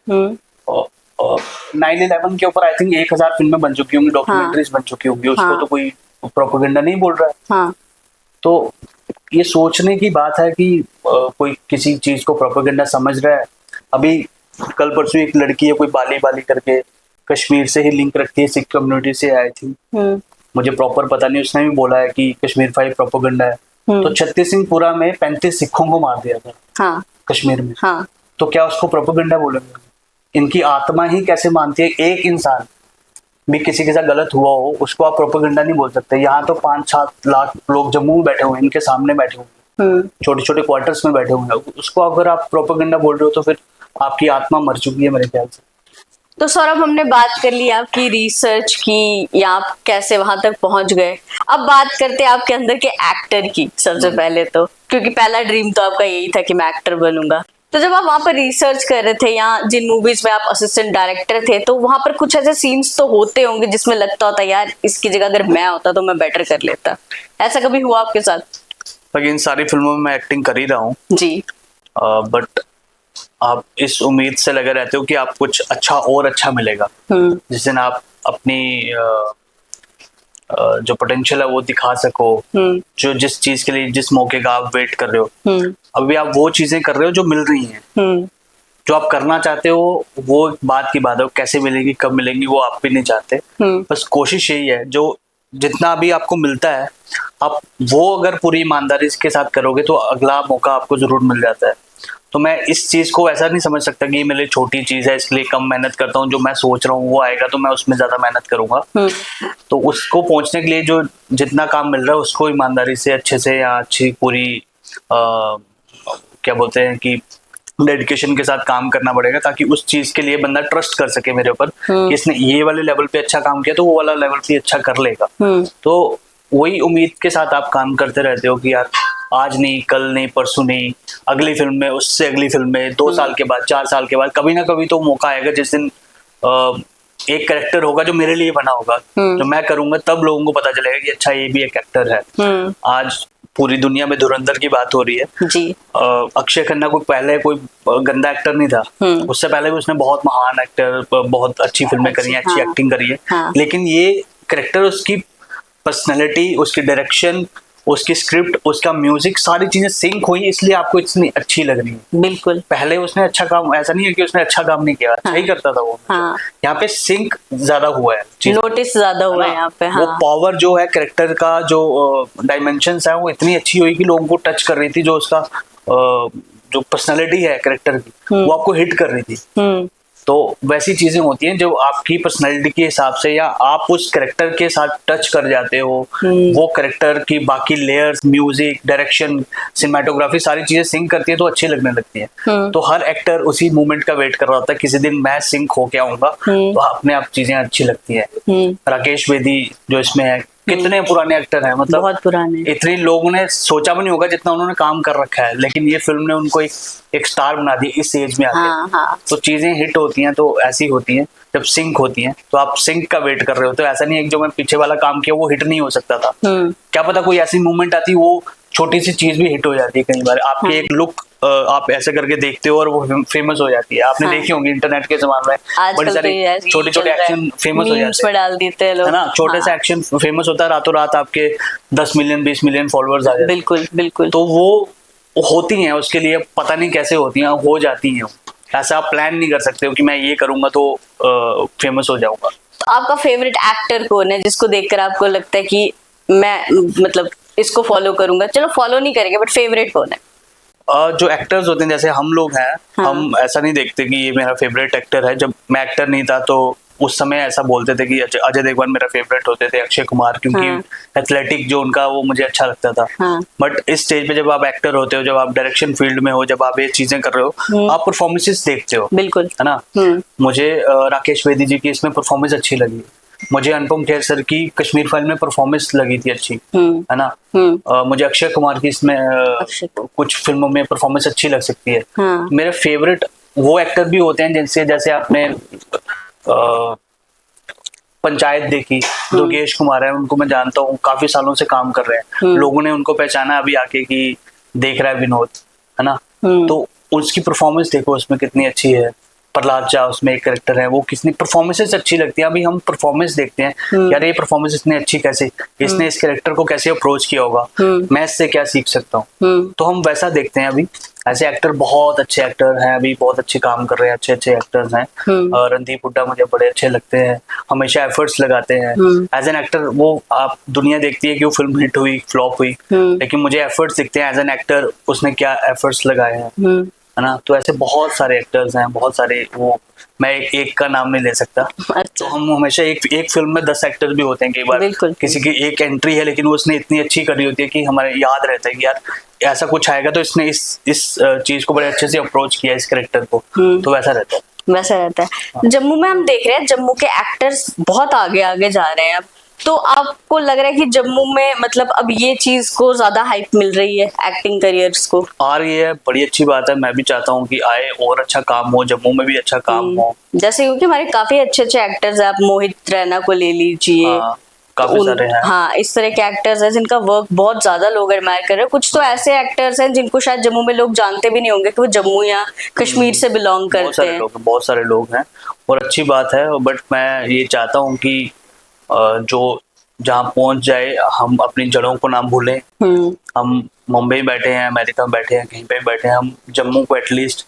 9/11 के ऊपर आई थिंक 1000 फिल्में बन चुकी होंगी, डॉक्यूमेंट्रीज बन चुकी होंगी, उसको तो कोई प्रोपेगेंडा नहीं बोल रहा है। हाँ। तो ये सोचने की बात है कि कोई किसी चीज को प्रोपेगेंडा समझ रहा है। अभी कल परसों एक लड़की है, कोई बाली करके, कश्मीर से ही लिंक रखती है, सिख कम्युनिटी से आई थी, मुझे प्रॉपर पता नहीं, उसने भी बोला है कि कश्मीर फाइल प्रोपेगेंडा है। तो छत्तीस सिंहपुरा में 35 सिखों को मार दिया था कश्मीर में। तो क्या उसको प्रोपेगेंडा बोलेंगे? इनकी आत्मा ही कैसे मानती है? एक इंसान भी किसी के साथ गलत हुआ हो उसको आप प्रोपेगेंडा नहीं बोल सकते। यहाँ तो 5-7 लाख लोग जम्मू में बैठे हुए हैं, इनके सामने बैठे हुए हैं, छोटे छोटे क्वार्टर्स में बैठे हुए हैं, उसको अगर आप प्रोपेगेंडा बोल रहे हो तो फिर आपकी आत्मा मर चुकी है मेरे ख्याल से। तो सौरभ, हमने बात कर ली आपकी रिसर्च की या आप कैसे वहां तक पहुंच गए। अब बात करते हैं आपके अंदर के एक्टर की सबसे पहले, तो क्योंकि पहला ड्रीम तो आपका यही था कि मैं एक्टर बनूंगा। तो जब आप वहां पर रिसर्च कर रहे थे या जिन मूवीज में आप असिस्टेंट डायरेक्टर थे, तो वहां पर कुछ ऐसे सीन्स तो होते होंगे जिसमें लगता होता यार इसकी जगह अगर मैं होता तो मैं बेटर कर लेता। ऐसा कभी हुआ आपके साथ? लेकिन इन सारी फिल्मों में मैं एक्टिंग कर ही रहा हूँ जी, बट आप इस उम्मीद से लगे रहते हो कि आप कुछ अच्छा मिलेगा, जिस दिन आप अपनी जो पोटेंशियल है वो दिखा सको, जो जिस चीज के लिए, जिस मौके का आप वेट कर रहे हो, अभी आप वो चीजें कर रहे हो जो मिल रही हैं। जो आप करना चाहते हो वो बात की बात है, कैसे मिलेगी, कब मिलेंगी, वो आप भी नहीं चाहते। बस कोशिश यही है, जो जितना अभी आपको मिलता है आप वो अगर पूरी ईमानदारी के साथ करोगे तो अगला मौका आपको जरूर मिल जाता है। तो मैं इस चीज को ऐसा नहीं समझ सकता कि ये मेरे लिए छोटी चीज है इसलिए कम मेहनत करता हूँ, जो मैं सोच रहा हूँ वो आएगा तो मैं उसमें ज्यादा मेहनत करूंगा। तो उसको पहुंचने के लिए जो जितना काम मिल रहा है उसको ईमानदारी से अच्छे से या अच्छी पूरी क्या बोलते हैं कि डेडिकेशन के साथ काम करना पड़ेगा, ताकि उस चीज के लिए बंदा ट्रस्ट कर सके मेरे ऊपर कि इसने ये वाले लेवल पे अच्छा काम किया तो वो वाला लेवल पे अच्छा कर लेगा। तो वही उम्मीद के साथ आप काम करते रहते हो कि यार आज नहीं, कल नहीं, परसों नहीं, अगली फिल्म में, उससे अगली फिल्म में, 2 साल के बाद, 4 साल के बाद कभी ना कभी तो मौका आएगा जिस दिन एक कैरेक्टर होगा जो मेरे लिए बना होगा, जो मैं करूंगा, तब लोगों को पता चलेगा कि अच्छा ये भी एक एक्टर है। आज पूरी दुनिया में धुरंधर की बात हो रही है जी। अक्षय खन्ना कोई पहले कोई गंदा एक्टर नहीं था, उससे पहले भी उसने बहुत महान एक्टर, बहुत अच्छी फिल्में करी हैं, अच्छी एक्टिंग करी है, लेकिन ये कैरेक्टर, उसकी पर्सनैलिटी, उसकी डायरेक्शन, उसकी स्क्रिप्ट, उसका म्यूजिक, सारी चीजें सिंक हुई इसलिए आपको इतनी अच्छी लग रही है। बिल्कुल। पहले उसने अच्छा काम, ऐसा नहीं है कि उसने अच्छा काम नहीं किया, अच्छा ही करता था वो। यहाँ पे सिंक ज्यादा हुआ है, नोटिस ज्यादा हुआ है यहाँ पे। वो पावर जो है कैरेक्टर का, जो डायमेंशंस है वो इतनी अच्छी हुई कि लोगों को टच कर रही थी, जो उसका जो पर्सनालिटी है कैरेक्टर की वो आपको हिट कर रही थी। तो वैसी चीजें होती हैं जो आपकी पर्सनैलिटी के हिसाब से, या आप उस कैरेक्टर के साथ टच कर जाते हो, वो कैरेक्टर की बाकी लेयर्स, म्यूजिक, डायरेक्शन, सिनेमेटोग्राफी, सारी चीजें सिंक करती है तो अच्छी लगने लगती है। तो हर एक्टर उसी मोमेंट का वेट कर रहा होता है, किसी दिन मैं सिंक होके आऊंगा तो अपने आप चीजें अच्छी लगती है। राकेश बेदी जो इसमें है, कितने पुराने एक्टर हैं, मतलब बहुत पुराने, इतने लोगों ने सोचा भी नहीं होगा जितना उन्होंने काम कर रखा है, लेकिन ये फिल्म ने उनको एक स्टार बना दिया इस एज में आके। तो चीजें हिट होती हैं तो ऐसी होती हैं जब सिंक होती हैं, तो आप सिंक का वेट कर रहे हो, तो ऐसा नहीं है कि जो मैं पीछे वाला काम किया वो हिट नहीं हो सकता था। क्या पता कोई ऐसी मूवमेंट आती, वो छोटी सी चीज भी हिट हो जाती है कई बार। आपके एक लुक आप ऐसे करके देखते हो और वो फेमस हो जाती है। आपने देखी होंगी इंटरनेट के जमाने में बड़ी सारी छोटे छोटे एक्शन फेमस हो जाते हैं, डाल देते हैं लोग, है ना। छोटे से एक्शन फेमस होता है, रातों रात आपके 10 मिलियन 20 मिलियन फॉलोअर्स आ जाते हैं। बिल्कुल बिल्कुल। तो वो होती हैं, उसके लिए पता नहीं कैसे होती हैं, हो जाती हैं। ऐसा आप प्लान नहीं कर सकते हो कि मैं ये करूंगा तो फेमस हो जाऊंगा। तो आपका फेवरेट एक्टर कौन है जिसको देखकर आपको लगता है कि मैं मतलब इसको फॉलो करूंगा? चलो फॉलो नहीं करेंगे, बट फेवरेट कौन है? जो एक्टर्स होते हैं, जैसे हम लोग हैं, हम ऐसा नहीं देखते कि ये मेरा फेवरेट एक्टर है। जब मैं एक्टर नहीं था तो उस समय ऐसा बोलते थे कि अजय देवगन मेरा फेवरेट होते थे, अक्षय कुमार, क्योंकि एथलेटिक जो उनका वो मुझे अच्छा लगता था। बट इस स्टेज पे जब आप एक्टर होते हो, जब आप डायरेक्शन फील्ड में हो, जब आप ये चीजें कर रहे हो, आप परफॉर्मेंसेस देखते हो, बिल्कुल, है ना। मुझे राकेश बेदी जी की इसमें परफॉर्मेंस अच्छी लगी, मुझे अनुपम खेर सर की कश्मीर फाइल में परफॉर्मेंस लगी थी अच्छी, है ना। मुझे अक्षय कुमार की इसमें कुछ फिल्मों में परफॉर्मेंस अच्छी लग सकती है। मेरे फेवरेट वो एक्टर भी होते हैं जिनसे, जैसे आपने पंचायत देखी, दुर्गेश कुमार है, उनको मैं जानता हूँ, काफी सालों से काम कर रहे हैं, लोगों ने उनको पहचाना अभी आके कि देख रहा है विनोद, है ना। तो उसकी परफॉर्मेंस देखो उसमें कितनी अच्छी है। प्रहलाद चा उसमें एक कैरेक्टर है, वो कितनी परफॉर्मेंसेस अच्छी लगती है। अभी हम परफॉर्मेंस देखते हैं, यार ये परफॉर्मेंस इतनी अच्छी कैसे, इसने इस कैरेक्टर को कैसे अप्रोच किया होगा, मैं इससे क्या सीख सकता हूँ, तो हम वैसा देखते हैं। अभी ऐसे एक्टर, बहुत अच्छे एक्टर हैं, अभी बहुत अच्छे काम कर रहे हैं, अच्छे अच्छे एक्टर्स हैं। रणदीप हुड्डा मुझे बड़े अच्छे लगते हैं, हमेशा एफर्ट्स लगाते हैं एज एन एक्टर। वो आप दुनिया देखती है कि वो फिल्म हिट हुई, फ्लॉप हुई, लेकिन मुझे एफर्ट्स दिखते हैं एज एन एक्टर, उसने क्या एफर्ट्स लगाए हैं, है ना। तो ऐसे बहुत सारे एक्टर्स हैं, बहुत सारे, वो मैं एक का नाम नहीं ले सकता। अच्छा। तो हम हमेशा एक फिल्म में 10 एक्टर भी होते हैं कई बार, किसी की एक एंट्री है लेकिन वो उसने इतनी अच्छी करी होती है कि हमारे याद रहता है कि यार ऐसा कुछ आएगा तो इसने इस चीज को बड़े अच्छे से अप्रोच किया इस कैरेक्टर को, तो वैसा रहता है। वैसा रहता है। जम्मू में हम देख रहे हैं, जम्मू के एक्टर्स बहुत आगे आगे जा रहे हैं अब, तो आपको लग रहा है कि जम्मू में मतलब अब ये चीज को ज्यादा हाइप मिल रही है, एक्टिंग करियर्स को आ रही है, बड़ी अच्छी बात है। मैं भी चाहता हूँ कि आए और अच्छा काम हो, जम्मू में भी अच्छा काम हो। जैसे क्योंकि हमारे काफी अच्छे अच्छे एक्टर्स हैं, आप मोहित रैना को ले लीजिए, काफी सारे हैं। हाँ, इस तरह के एक्टर्स हैं जिनका वर्क बहुत ज्यादा लोग एडमायर कर रहे हैं। कुछ तो ऐसे एक्टर्स हैं जिनको शायद जम्मू में लोग जानते भी नहीं होंगे कि वो जम्मू या कश्मीर से बिलोंग करते हैं। बहुत सारे लोग हैं और अच्छी बात है। बट मैं ये चाहता हूँ कि जो जहाँ पहुंच जाए, हम अपनी जड़ों को ना भूलें। हम मुंबई बैठे हैं, अमेरिका में बैठे हैं, कहीं पे बैठे हैं, हम जम्मू को एटलीस्ट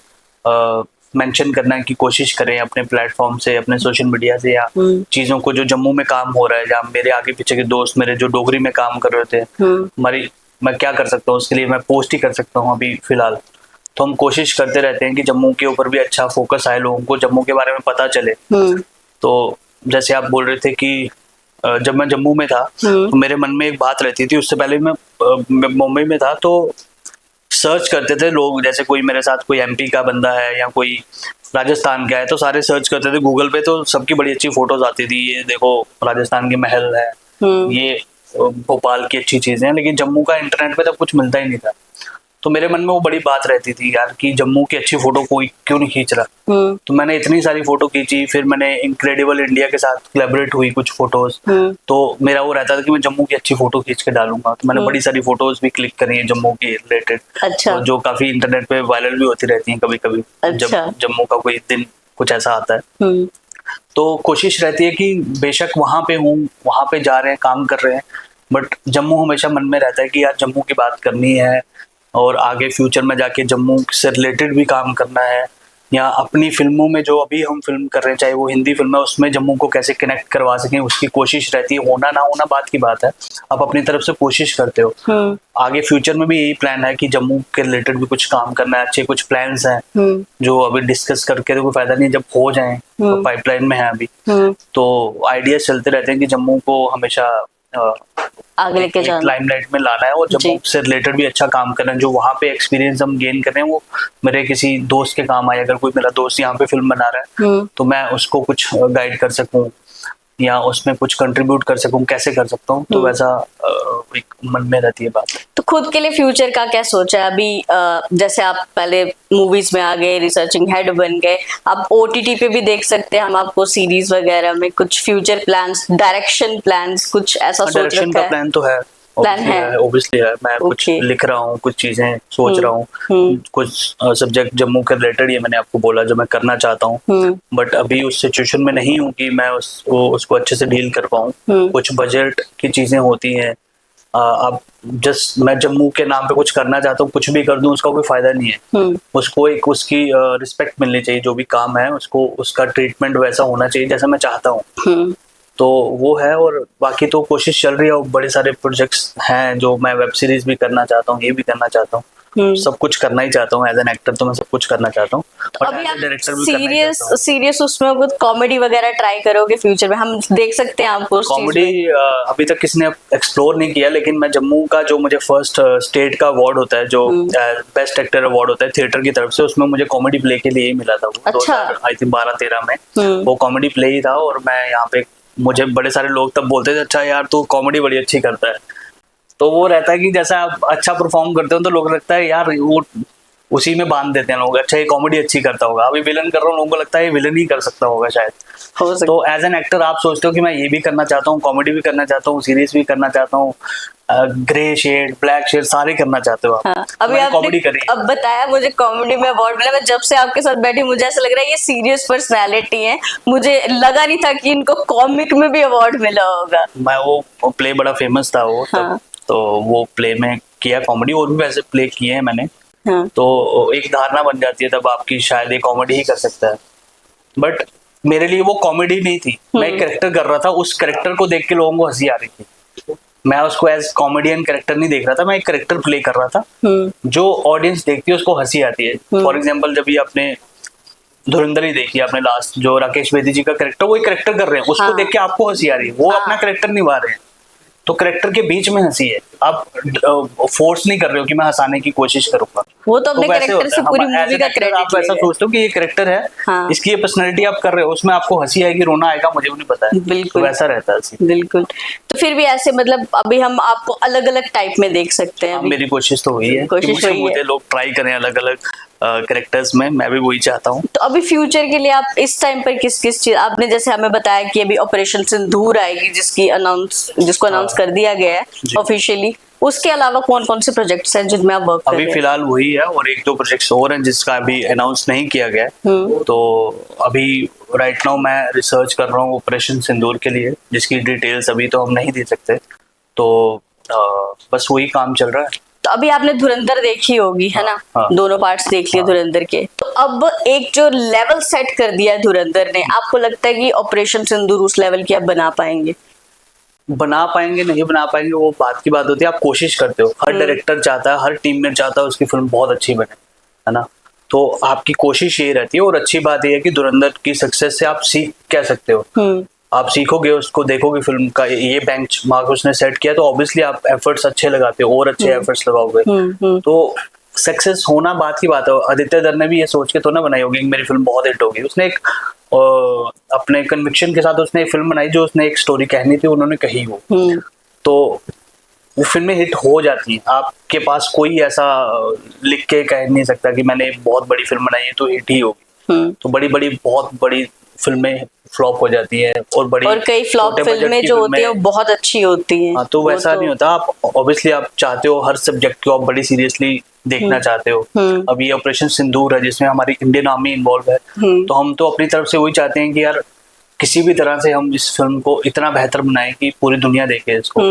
मेंशन करने की कोशिश करें अपने प्लेटफॉर्म से, अपने सोशल मीडिया से, या चीजों को जो जम्मू में काम हो रहा है, जहाँ मेरे आगे पीछे के दोस्त मेरे जो डोगरी में काम कर रहे थे, मैं क्या कर सकता हूँ उसके लिए, मैं पोस्ट ही कर सकता हूँ अभी फिलहाल। तो हम कोशिश करते रहते हैं कि जम्मू के ऊपर भी अच्छा फोकस आए, लोगों को जम्मू के बारे में पता चले। तो जैसे आप बोल रहे थे कि जब मैं जम्मू में था तो मेरे मन में एक बात रहती थी, उससे पहले मैं मुंबई में था, तो सर्च करते थे लोग, जैसे कोई मेरे साथ कोई एमपी का बंदा है या कोई राजस्थान का है तो सारे सर्च करते थे गूगल पे, तो सबकी बड़ी अच्छी फोटोज आती थी, ये देखो राजस्थान के महल है, ये भोपाल की अच्छी चीजें हैं, लेकिन जम्मू का इंटरनेट पे तब कुछ मिलता ही नहीं था। तो मेरे मन में वो बड़ी बात रहती थी यार कि जम्मू की अच्छी फोटो कोई क्यों नहीं खींच रहा। तो मैंने इतनी सारी फोटो खींची, फिर मैंने इनक्रेडिबल इंडिया के साथ कोलैबोरेट हुई कुछ फोटोज, तो मेरा वो रहता था कि मैं जम्मू की अच्छी फोटो खींच के डालूंगा। तो मैंने बड़ी सारी फोटोज भी क्लिक करी है जम्मू की रिलेटेड, अच्छा। तो जो काफी इंटरनेट पे वायरल भी होती रहती हैं कभी कभी, अच्छा। जब जम्मू का कोई दिन कुछ ऐसा आता है। तो कोशिश रहती है कि बेशक वहां पे हूँ, वहां पे जा रहे हैं, काम कर रहे हैं, बट जम्मू हमेशा मन में रहता है कि यार जम्मू की बात करनी है, और आगे फ्यूचर में जाके जम्मू से रिलेटेड भी काम करना है, या अपनी फिल्मों में जो अभी हम फिल्म कर रहे हैं चाहे वो हिंदी फिल्म है उसमें जम्मू को कैसे कनेक्ट करवा सकें, उसकी कोशिश रहती है। होना ना होना बात की बात है, आप अपनी तरफ से कोशिश करते हो। आगे फ्यूचर में भी यही प्लान है कि जम्मू के रिलेटेड भी कुछ काम करना है, अच्छे कुछ प्लान्स हैं जो अभी डिस्कस करके तो कोई फायदा नहीं, जब हो जाए तो पाइपलाइन में है अभी। तो आइडियाज चलते रहते हैं कि जम्मू को हमेशा आगे लेके जाना, लाइमलाइट में लाना है, और जम्मू से रिलेटेड भी अच्छा काम करना है। जो वहाँ पे एक्सपीरियंस हम गेन कर रहे हैं वो मेरे किसी दोस्त के काम आए, अगर कोई मेरा दोस्त यहाँ पे फिल्म बना रहा है तो मैं उसको कुछ गाइड कर सकूं या उसमें कुछ कंट्रीब्यूट कर सकूं, कैसे कर सकता हूँ, तो वैसा एक मन में रहती है बात। तो खुद के लिए फ्यूचर का क्या सोचा है अभी? जैसे आप पहले मूवीज में आ गए, रिसर्चिंग हेड बन गए, आप ओटीटी पे भी देख सकते हैं हम आपको सीरीज वगैरह में। कुछ फ्यूचर प्लान्स, डायरेक्शन प्लान्स, कुछ ऐसा सोच रखा है? डायरेक्शन का प्लान तो है, प्लान है, ऑब्वियसली है। मैं कुछ लिख रहा हूँ, कुछ चीजें सोच रहा हूँ, कुछ सब्जेक्ट जम्मू के रिलेटेड ये मैंने आपको बोला जो मैं करना चाहता हूँ, बट अभी उस सिचुएशन में नहीं हूँ कि मैं उसको अच्छे से डील कर पाऊँ। कुछ बजट की चीजें होती हैं, अब जस्ट मैं जम्मू के नाम पे कुछ करना चाहता हूँ, कुछ भी कर दूं उसका कोई फायदा नहीं है। उसको एक उसकी रिस्पेक्ट मिलनी चाहिए, जो भी काम है उसको उसका ट्रीटमेंट वैसा होना चाहिए जैसा मैं चाहता हूँ। तो वो है, और बाकी तो कोशिश चल रही है, बड़े सारे प्रोजेक्ट्स हैं जो मैं वेब सीरीज भी करना चाहता हूँ, ये भी करना चाहता हूँ, सब कुछ करना ही चाहता हूँ। एज एन एक्टर तो मैं सब कुछ करना चाहता हूँ, तो अभी आप सीरियस उसमें कुछ कॉमेडी वगैरह ट्राई करोगे फ्यूचर में? हम देख सकते हैं आपको कॉमेडी अभी तक किसी ने एक्सप्लोर नहीं किया, लेकिन मैं जम्मू का जो मुझे फर्स्ट स्टेट का अवार्ड होता है, जो बेस्ट एक्टर अवार्ड होता है थिएटर की तरफ से, उसमें मुझे कॉमेडी प्ले के लिए ही मिला था। वो अच्छा। आई थिंक 12-13 में वो कॉमेडी प्ले ही था, और मैं यहाँ पे मुझे बड़े सारे लोग तब बोलते थे अच्छा यार तू कॉमेडी बड़ी अच्छी करता है। तो वो रहता है कि जैसा आप अच्छा परफॉर्म करते हो तो लोग लगता है यार वो उसी में बांध देते हैं लोग, अच्छा ये कॉमेडी अच्छी करता होगा। अभी विलन कर रहा हूँ, लोगों को लगता है ये विलन ही कर सकता होगा शायद। तो एज एन एक्टर आप सोचते हो कि मैं ये भी करना चाहता हूँ, कॉमेडी भी करना चाहता हूँ, सीरीज भी करना चाहता हूँ, ग्रे शेड, ब्लैक शेड सारे करना चाहते हो आप। हाँ, अभी आपने कॉमेडी करी, अब बताया मुझे कॉमेडी में अवार्ड मिला। मैं जब से आपके साथ बैठी मुझे ऐसा लग रहा है ये सीरियस पर्सनालिटी है, मुझे लगा नहीं था कि इनको कॉमिक में भी अवार्ड मिला होगा। मैं वो प्ले बड़ा फेमस था वो, हाँ। तो वो प्ले में किया कॉमेडी, और भी वैसे प्ले किए हैं मैंने। हाँ। तो एक धारणा बन जाती है तब आपकी शायद ये कॉमेडी ही कर सकता है, बट मेरे लिए वो कॉमेडी नहीं थी, मैं एक कैरेक्टर कर रहा था, उस कैरेक्टर को देख के लोगों को हंसी आ रही थी। मैं उसको एज कॉमेडियन कैरेक्टर नहीं देख रहा था, मैं एक कैरेक्टर प्ले कर रहा था जो ऑडियंस देखती है उसको हंसी आती है। फॉर एग्जाम्पल जब ये आपने धुरंधर ही देखी आपने लास्ट, जो राकेश बेदी जी का कैरेक्टर, वो एक कैरेक्टर कर रहे हैं, उसको देख के आपको हंसी आ रही है, वो अपना कैरेक्टर निभा रहे हैं, तो कैरेक्टर के बीच में हंसी है। आप फोर्स नहीं कर रहे हो कि मैं हंसाने की कोशिश करूंगा, वो तो अपने कैरेक्टर से पूरी मूवी का क्रेडिट आप ऐसा सोचते हो कि ये कैरेक्टर है, हाँ। इसकी ये पर्सनैलिटी आप कर रहे हो, उसमें आपको हंसी आएगी, रोना आएगा, मुझे भी नहीं पता है। बिल्कुल तो वैसा रहता है। बिल्कुल। तो फिर भी ऐसे मतलब अभी हम आपको अलग अलग टाइप में देख सकते हैं। मेरी कोशिश तो वही है, कोशिश वही है, लोग ट्राई करें अलग अलग कैरेक्टर्स में, मैं भी वही चाहता हूँ। तो अभी फ्यूचर के लिए आप इस टाइम पर किस किस चीज, आपने जैसे हमें बताया कि अभी ऑपरेशन सिंदूर आएगी जिसको अनाउंस कर दिया गया है ऑफिशियली, उसके अलावा कौन कौन से प्रोजेक्ट्स हैं जिनमें आप वर्क कर रहे हैं? अभी फिलहाल वही है, और एक दो प्रोजेक्ट्स और हैं जिसका अभी अनाउंस नहीं किया गया। तो अभी राइट नाउ मैं रिसर्च कर रहा हूँ ऑपरेशन सिंदूर के लिए, जिसकी डिटेल्स अभी तो हम नहीं दे सकते, तो बस वही काम चल रहा है। तो अभी आपने धुरंधर देखी होगी, है ना? हाँ। दोनों पार्ट्स देख लिए धुरंधर के। तो अब एक जो लेवल सेट कर दिया है धुरंधर ने, आपको लगता है कि ऑपरेशन सिंदूर उस लेवल की आप बना पाएंगे? बना पाएंगे नहीं बना पाएंगे वो बात की बात होती है, आप कोशिश करते हो। हर डायरेक्टर चाहता है, हर टीम में चाहता है उसकी फिल्म बहुत अच्छी बने, है ना। तो आपकी कोशिश ये रहती है, और अच्छी बात ये है कि धुरंधर की सक्सेस से आप सीख कह सकते हो, आप सीखोगे, उसको देखोगे फिल्म का ये बेंच मार्क उसने सेट किया, तो ऑब्वियसली आप एफर्ट्स अच्छे लगाते हो और अच्छे एफर्ट्स लगाओगे, तो सक्सेस होना बात की बात है। आदित्य दर ने भी ये सोच के तो ना बनाई होगी कि मेरी फिल्म बहुत हिट होगी, उसने एक अपने कन्विक्शन के साथ उसने एक फिल्म बनाई, जो उसने एक स्टोरी कहनी थी उन्होंने कही वो, तो वो फिल्में हिट हो जाती हैं। आपके पास कोई ऐसा लिख के कह नहीं सकता कि मैंने बहुत बड़ी फिल्म बनाई है तो हिट ही होगी, तो बड़ी बड़ी बहुत बड़ी फिल्में फ्लॉप हो जाती है, और कई फ्लॉप फिल्में जो होती है वो बहुत अच्छी होती हैं। हाँ, तो वैसा नहीं होता। आप ऑब्वियसली आप चाहते हो हर सब्जेक्ट को आप बड़ी सीरियसली देखना चाहते हो। अब ये ऑपरेशन सिंदूर है जिसमें हमारी इंडियन आर्मी इन्वॉल्व है, तो हम तो अपनी तरफ से वही चाहते हैं कि यार किसी भी तरह से हम इस फिल्म को इतना बेहतर बनाएं कि पूरी दुनिया देखे इसको।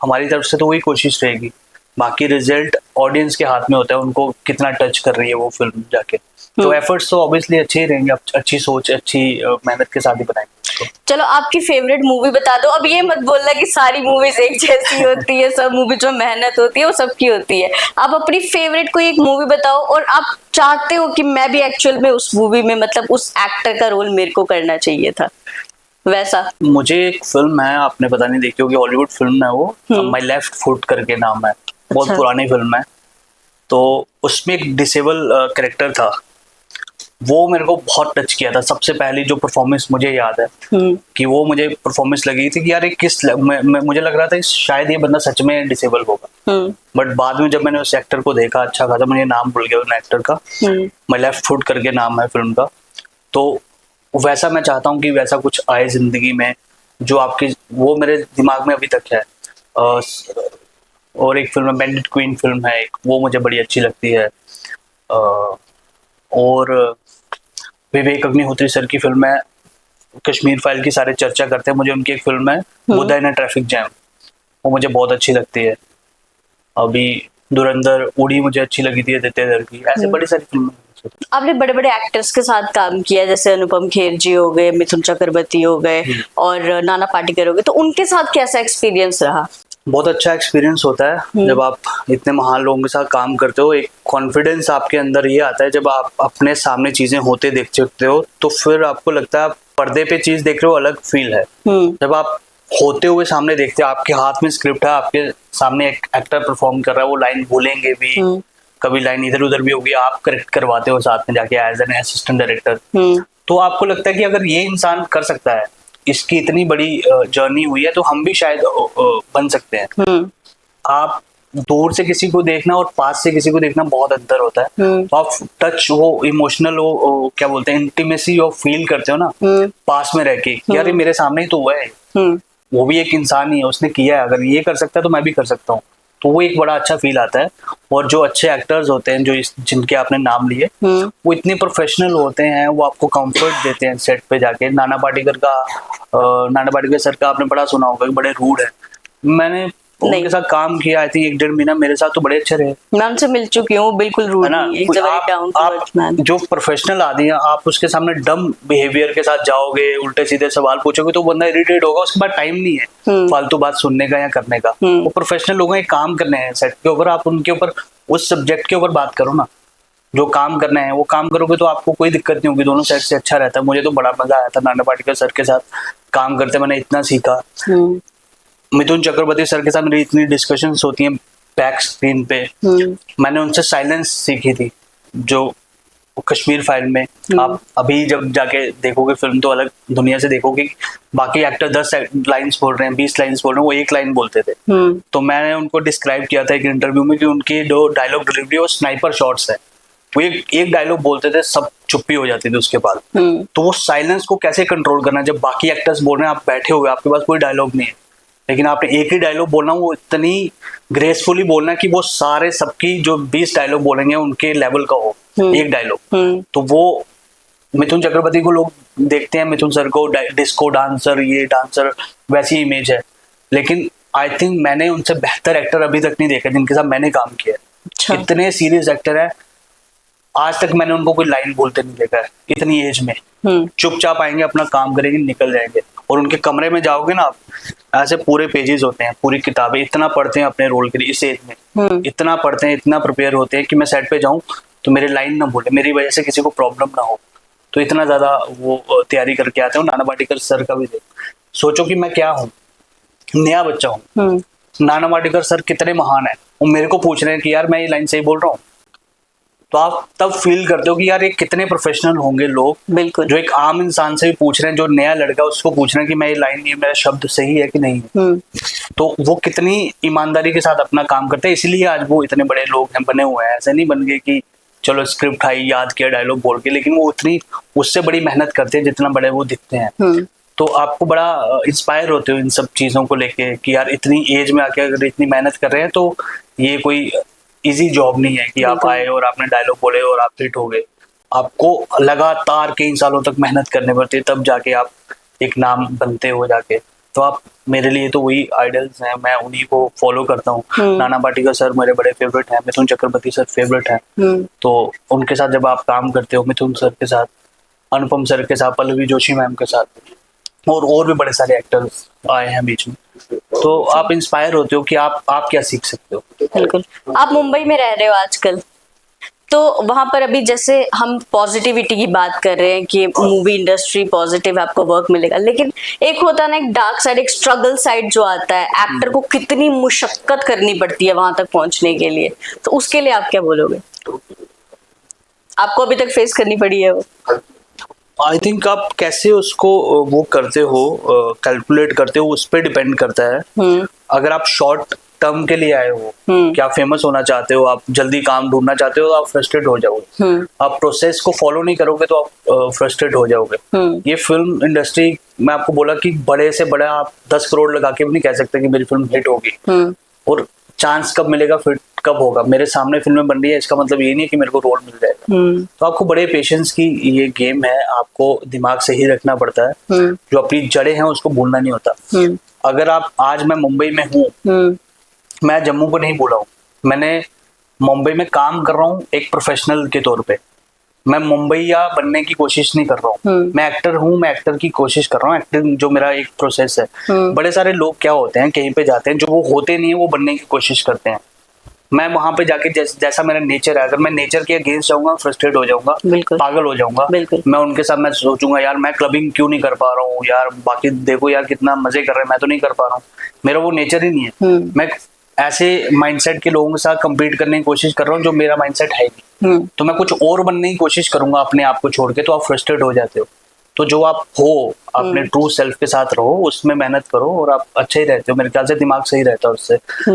हमारी तरफ से तो वही कोशिश रहेगी, बाकी रिजल्ट ऑडियंस के हाथ में होता है, उनको कितना टच कर रही है वो फिल्म जाके। तो एफर्ट्स तो ऑब्वियसली अच्छे ही रहेंगे, अच्छी सोच अच्छी मेहनत के साथ ही बनाएंगे। चलो आपकी फेवरेट मूवी बता दो। अब ये मत बोलना कि सारी मूवीज एक जैसी होती है, सब मूवी जो मेहनत होती है वो सबकी होती है। आप अपनी फेवरेट कोई एक मूवी बताओ, और आप चाहते हो कि मैं भी एक्चुअल में उस मूवी में, मतलब उस एक्टर का रोल मेरे को करना चाहिए था वैसा। मुझे एक फिल्म है, आपने पता नहीं देखी होगी, हॉलीवुड फिल्म है वो, माय लेफ्ट फुट करके नाम है, बहुत पुरानी फिल्म है। तो उसमें एक डिसेबल कैरेक्टर था, वो मेरे को बहुत टच किया था। सबसे पहली जो परफॉर्मेंस मुझे याद है कि वो मुझे परफॉर्मेंस लगी थी कि यार मुझे लग रहा था शायद ये बंदा सच में डिसेबल होगा, बट बाद में जब मैंने उस एक्टर को देखा, अच्छा खासा, मुझे नाम भूल गया उस एक्टर का, माय लेफ्ट फुट करके नाम है फिल्म का। तो वैसा मैं चाहता हूँ कि वैसा कुछ आए जिंदगी में, जो आपकी, वो मेरे दिमाग में अभी तक है। और एक फिल्म है बैंडिट क्वीन फिल्म है एक, वो मुझे बड़ी अच्छी लगती है। और विवेक अग्निहोत्री सर की फिल्म है कश्मीर फाइल की, सारे चर्चा करते हैं, मुझे उनकी एक फिल्म है बुद्धा इन अ ट्रैफिक जैम, वो मुझे बहुत अच्छी लगती है। अभी धुरंधर, उड़ी मुझे अच्छी लगी थी आदित्य दर की, ऐसे बड़ी सारी फिल्में। आपने बड़े बड़े एक्टर्स के साथ काम किया, जैसे अनुपम खेर जी हो गए, मिथुन चक्रवर्ती हो गए, और नाना पाटेकर हो गए, तो उनके साथ कैसा एक्सपीरियंस रहा? बहुत अच्छा एक्सपीरियंस होता है जब आप इतने महान लोगों के साथ काम करते हो। एक कॉन्फिडेंस आपके अंदर ये आता है जब आप अपने सामने चीजें होते देख सकते हो, तो फिर आपको लगता है आप पर्दे पे चीज देख रहे हो, अलग फील है। जब आप होते हुए सामने देखते हो, आपके हाथ में स्क्रिप्ट है, आपके सामने एक एक्टर परफॉर्म कर रहा है, वो लाइन भूलेंगे भी, कभी लाइन इधर उधर भी होगी, आप करेक्ट करवाते हो साथ में जाके एज एन असिस्टेंट डायरेक्टर, तो आपको लगता है कि अगर ये इंसान कर सकता है, इसकी इतनी बड़ी जर्नी हुई है, तो हम भी शायद बन सकते हैं। आप दूर से किसी को देखना और पास से किसी को देखना बहुत अंतर होता है। तो आप टच, वो इमोशनल, वो क्या बोलते हैं, इंटीमेसी और फील करते हो ना पास में रह के, यार ये मेरे सामने ही तो हुआ है, वो भी एक इंसान ही है, उसने किया है, अगर ये कर सकता है तो मैं भी कर सकता हूँ, तो वो एक बड़ा अच्छा फील आता है। और जो अच्छे एक्टर्स होते हैं, जो जिनके आपने नाम लिए, वो इतने प्रोफेशनल होते हैं, वो आपको कंफर्ट देते हैं सेट पे जाके। नाना पाटेकर सर का आपने बड़ा सुना होगा, बड़े रूड है। मैंने उनके साथ काम किया, आई थिंक 1.5 महीना, मेरे साथ तो बड़े अच्छे रहे। मैं उनसे मिल चुकी हूँ, बिल्कुल रूड नहीं है, आप जो प्रोफेशनल आदमी है, आप उसके सामने डम बिहेवियर के साथ जाओगे, उल्टे सीधे सवाल पूछोगे, तो बंदा इरिटेट होगा, उसके बाद टाइम नहीं है फालतू बात सुनने का या करने का। वो प्रोफेशनल लोगों के काम करने हैं सेट के ऊपर, आप उनके ऊपर उस सब्जेक्ट के ऊपर बात करो ना, जो काम करना है वो काम करोगे तो आपको कोई दिक्कत नहीं होगी, दोनों साइड से अच्छा रहता है। मुझे तो बड़ा मजा आया था नाना पाटेकर सर के साथ काम करते, मैंने इतना सीखा। मिथुन चक्रवर्ती सर के साथ मेरी इतनी डिस्कशंस होती हैं बैक स्क्रीन पे, मैंने उनसे साइलेंस सीखी थी, जो कश्मीर फाइल में। आप अभी जब जाके देखोगे फिल्म तो अलग दुनिया से देखोगे, बाकी एक्टर 10 लाइंस बोल रहे हैं, 20 लाइंस बोल रहे हैं, वो 1 लाइन बोलते थे। तो मैंने उनको डिस्क्राइब किया था एक इंटरव्यू में कि उनकी जो डायलॉग डिलीवरी वो स्नाइपर शॉट्स है, वो एक डायलॉग बोलते थे, सब चुप्पी हो जाती थी उसके बाद। तो वो साइलेंस को कैसे कंट्रोल करना है, जब बाकी एक्टर्स बोल रहे हैं, आप बैठे हुए, आपके पास कोई डायलॉग नहीं है, लेकिन आपने एक ही डायलॉग बोलना, वो इतनी ग्रेसफुली बोलना कि वो सारे सबकी जो 20 डायलॉग बोलेंगे उनके लेवल का हो एक डायलॉग। तो वो मिथुन चक्रवर्ती को लोग देखते हैं, मिथुन सर को डिस्को डांसर, ये डांसर, वैसी इमेज है, लेकिन आई थिंक मैंने उनसे बेहतर एक्टर अभी तक नहीं देखा जिनके साथ मैंने काम किया है। इतने सीरियस एक्टर है, आज तक मैंने उनको कोई लाइन बोलते नहीं देखा है इतनी एज में। चुपचाप आएंगे, अपना काम करेंगे, निकल जाएंगे। और उनके कमरे में जाओगे ना आप, ऐसे पूरे पेजेस होते हैं, पूरी किताबें, इतना पढ़ते हैं अपने रोल के लिए इस एज में, इतना पढ़ते हैं, इतना प्रिपेयर होते हैं कि मैं सेट पे जाऊं तो मेरे लाइन ना बोले, मेरी वजह से किसी को प्रॉब्लम ना हो, तो इतना ज्यादा वो तैयारी करके आते हैं। नाना पाटेकर सर का भी सोचो कि मैं क्या हूँ, नया बच्चा हूँ, नाना पाटेकर सर कितने महान है, वो मेरे को पूछ रहे हैं कि यार मैं ये लाइन सही बोल रहा हूँ। तो आप तब फील करते हो कि यार ये कितने प्रोफेशनल होंगे लोग, बिल्कुल, जो एक आम इंसान से भी पूछ रहे हैं, जो नया लड़का उसको पूछ रहे हैं कि मैं ये लाइन, ये मेरा शब्द सही है कि नहीं। तो वो कितनी ईमानदारी के साथ अपना काम करते हैं, इसलिए आज वो इतने बड़े लोग हैं, बने हुए हैं। ऐसे नहीं बन गए कि चलो स्क्रिप्ट आई, याद किया, डायलॉग बोल के, लेकिन वो उतनी उससे बड़ी मेहनत करते हैं जितना बड़े वो दिखते हैं। तो आपको बड़ा इंस्पायर होते हो इन सब चीजों को लेके कि यार इतनी एज में आके अगर इतनी मेहनत कर रहे हैं तो ये कोई इजी जॉब नहीं है कि आप आए और आपने डायलॉग बोले और आप हिट हो गए। आपको लगातार कई सालों तक मेहनत करने पड़ती है, तब जाके आप एक नाम बनते हो जाके। तो आप मेरे लिए तो वही आइडल्स हैं, मैं उन्हीं को फॉलो करता हूँ। नाना पाटेकर सर मेरे बड़े फेवरेट हैं, मिथुन चक्रवर्ती सर फेवरेट हैं। तो उनके साथ जब आप काम करते हो, मिथुन सर के साथ, अनुपम सर के साथ, पल्लवी जोशी मैम के साथ, और भी बड़े सारे एक्टर्स आए हैं बीच में, तो आप इंस्पायर होते हो कि आप क्या सीख सकते हो। बिल्कुल। आप मुंबई में रह रहे हो आजकल, तो वहां पर अभी जैसे हम पॉजिटिविटी की बात कर रहे हैं कि मूवी इंडस्ट्री पॉजिटिव, आपको वर्क मिलेगा, लेकिन एक होता है ना एक डार्क साइड, एक स्ट्रगल साइड जो आता है, एक्टर को कितनी मुशक्कत करनी पड़ती है वहां तक पहुंचने के लिए, तो उसके लिए आप क्या बोलोगे? आपको अभी तक फेस करनी पड़ी है वो? आई थिंक आप कैसे उसको वो करते हो, कैलकुलेट करते हो, उस पर डिपेंड करता है। अगर आप शॉर्ट टर्म के लिए आए हो कि आप फेमस होना चाहते हो, आप जल्दी काम ढूंढना चाहते हो, तो आप फ्रस्ट्रेट हो जाओगे। आप प्रोसेस को फॉलो नहीं करोगे तो आप फ्रस्ट्रेट हो जाओगे। ये फिल्म इंडस्ट्री, मैं आपको बोला कि बड़े से बड़ा आप 10 करोड़ लगा के भी नहीं कह सकते कि मेरी फिल्म हिट होगी। और चांस कब मिलेगा, फिर कब होगा। मेरे सामने फिल्में बन रही है, इसका मतलब ये नहीं है कि मेरे को रोल मिल जाएगा। तो आपको बड़े पेशेंस की ये गेम है, आपको दिमाग सही रखना पड़ता है। जो अपनी जड़ें हैं उसको भूलना नहीं होता। अगर आप, आज मैं मुंबई में हूँ, मैं जम्मू को नहीं बोला हूँ, मैंने मुंबई में काम कर रहा हूँ एक प्रोफेशनल के तौर पे। मैं मुंबईया बनने की कोशिश नहीं कर रहा हूँ। मैं एक्टर हूँ, मैं एक्टर की कोशिश कर रहा हूँ। एक्टिंग जो मेरा एक प्रोसेस है। बड़े सारे लोग क्या होते हैं, कहीं पे जाते हैं, जो वो होते नहीं है वो बनने की कोशिश करते हैं। मैं वहां पे जाके जैसा मेरा नेचर है, अगर मैं नेचर के अगेंस्ट जाऊंगा, फ्रस्ट्रेट हो जाऊंगा, पागल हो जाऊंगा। मैं उनके साथ मैं सोचूंगा यार मैं क्लबिंग क्यों नहीं कर पा रहा हूँ, यार बाकी देखो यार कितना मजे कर रहे हैं, मैं तो नहीं कर पा रहा हूँ। मेरा वो नेचर ही नहीं है। मैं ऐसे माइंडसेट के लोगों के साथ compete करने की कोशिश कर रहा हूँ जो मेरा माइंडसेट है नहीं। तो मैं कुछ और बनने की कोशिश करूंगा अपने आप को छोड़ के, तो आप फ्रस्ट्रेट हो जाते हो। तो जो आप हो अपने ट्रू सेल्फ के साथ रहो, उसमें मेहनत करो और आप अच्छे ही रहते हो। मेरे ख्याल से दिमाग सही रहता है उससे।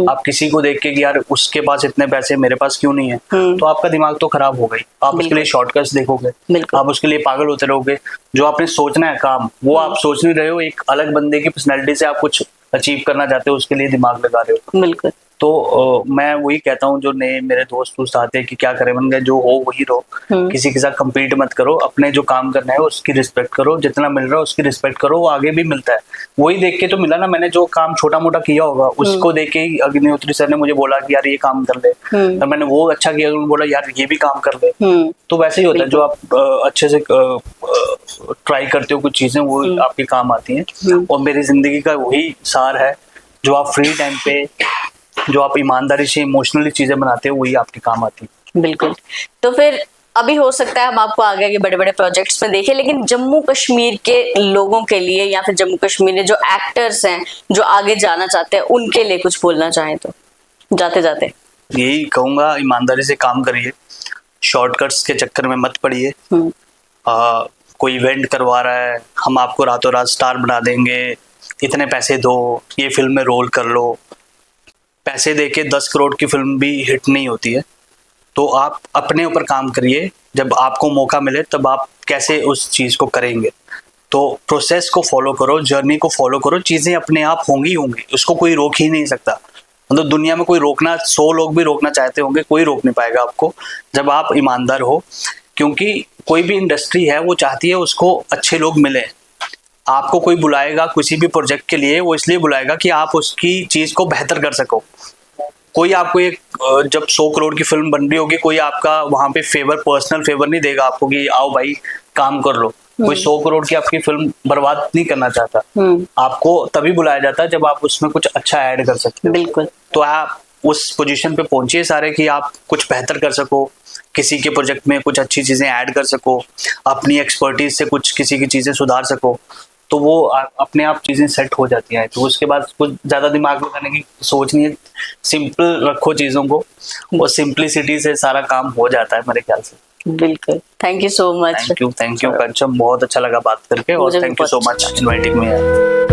आप किसी को देख के कि यार उसके पास इतने पैसे मेरे पास क्यों नहीं है, तो आपका दिमाग तो खराब हो गई। आप उसके लिए शॉर्टकट्स देखोगे, आप उसके लिए पागल होते रहोगे। जो आपने सोचना है काम, वो आप सोच नहीं रहे हो। एक अलग बंदे की पर्सनैलिटी से आप कुछ अचीव करना चाहते हो, उसके लिए दिमाग लगा रहे हो। बिल्कुल। तो मैं वही कहता हूँ, जो नए मेरे दोस्त आते हैं कि क्या करें, बन गए, जो हो वही रहो। किसी के साथ compete मत करो, अपने जो काम करना है उसकी रिस्पेक्ट करो, जितना मिल रहा है उसकी रिस्पेक्ट करो, वो आगे भी मिलता है। वही देख के तो मिला ना, मैंने जो काम छोटा मोटा किया होगा उसको देख के ही अग्निहोत्री सर ने मुझे बोला कि यार ये काम कर ले, और मैंने वो अच्छा किया, उन्होंने बोला यार ये भी काम कर ले। तो वैसे ही होता है, जो आप अच्छे से ट्राई करते हो कुछ चीजें, वो आपके काम आती हैं। और मेरी जिंदगी का वही सार है, जो आप फ्री टाइम पे, जो आप ईमानदारी से इमोशनली चीजें बनाते हो, वही आपके काम आती है। बिल्कुल। तो फिर अभी हो सकता है हम आपको आगे के बड़े बड़े प्रोजेक्ट्स में देखें, लेकिन जम्मू कश्मीर के लोगों के लिए या फिर जम्मू कश्मीर में जो एक्टर्स हैं जो आगे जाना चाहते हैं, उनके लिए कुछ बोलना चाहें तो जाते जाते? यही कहूंगा, ईमानदारी से काम करिए, शॉर्टकट्स के चक्कर में मत पड़िए। कोई इवेंट करवा रहा है, हम आपको रातों रात स्टार बना देंगे, इतने पैसे दो, ये फिल्म में रोल कर लो। पैसे देके 10 करोड़ की फिल्म भी हिट नहीं होती है। तो आप अपने ऊपर काम करिए, जब आपको मौका मिले तब आप कैसे उस चीज को करेंगे। तो प्रोसेस को फॉलो करो, जर्नी को फॉलो करो, चीजें अपने आप होंगी, उसको कोई रोक ही नहीं सकता। मतलब दुनिया में कोई रोकना, 100 लोग भी रोकना चाहते होंगे, कोई रोक नहीं पाएगा आपको, जब आप ईमानदार हो। क्योंकि कोई भी इंडस्ट्री है वो चाहती है उसको अच्छे लोग मिले। आपको कोई बुलाएगा किसी भी प्रोजेक्ट के लिए, वो इसलिए बुलाएगा कि आप उसकी चीज को बेहतर कर सको। कोई आपको एक, जब 100 करोड़ की फिल्म बन रही होगी, कोई आपका वहां पे फेवर, पर्सनल फेवर नहीं देगा आपको कि आओ भाई काम कर लो। कोई 100 करोड़ की आपकी फिल्म बर्बाद नहीं करना चाहता। आपको तभी बुलाया जाता है जब आप उसमें कुछ अच्छा ऐड कर सकते हो। बिल्कुल। तो आप उस पोजीशन पे पहुंचिए सारे कि आप कुछ बेहतर कर सको, किसी के प्रोजेक्ट में कुछ अच्छी चीजें ऐड कर सको, अपनी एक्सपर्टीज से कुछ किसी की चीजें सुधार सको, तो वो अपने आप चीजें सेट हो जाती हैं। तो उसके बाद कुछ ज्यादा दिमाग में करने की सोच नहीं है, सिंपल रखो चीजों को, वो सिंप्लिसिटी से सारा काम हो जाता है मेरे ख्याल से। बिल्कुल, thank you so much. Thank you Kanchan, बहुत अच्छा लगा बात करके, और मुझे भी थैंक यू बहुत सो अच्छा मच इनवाइटिंग मी।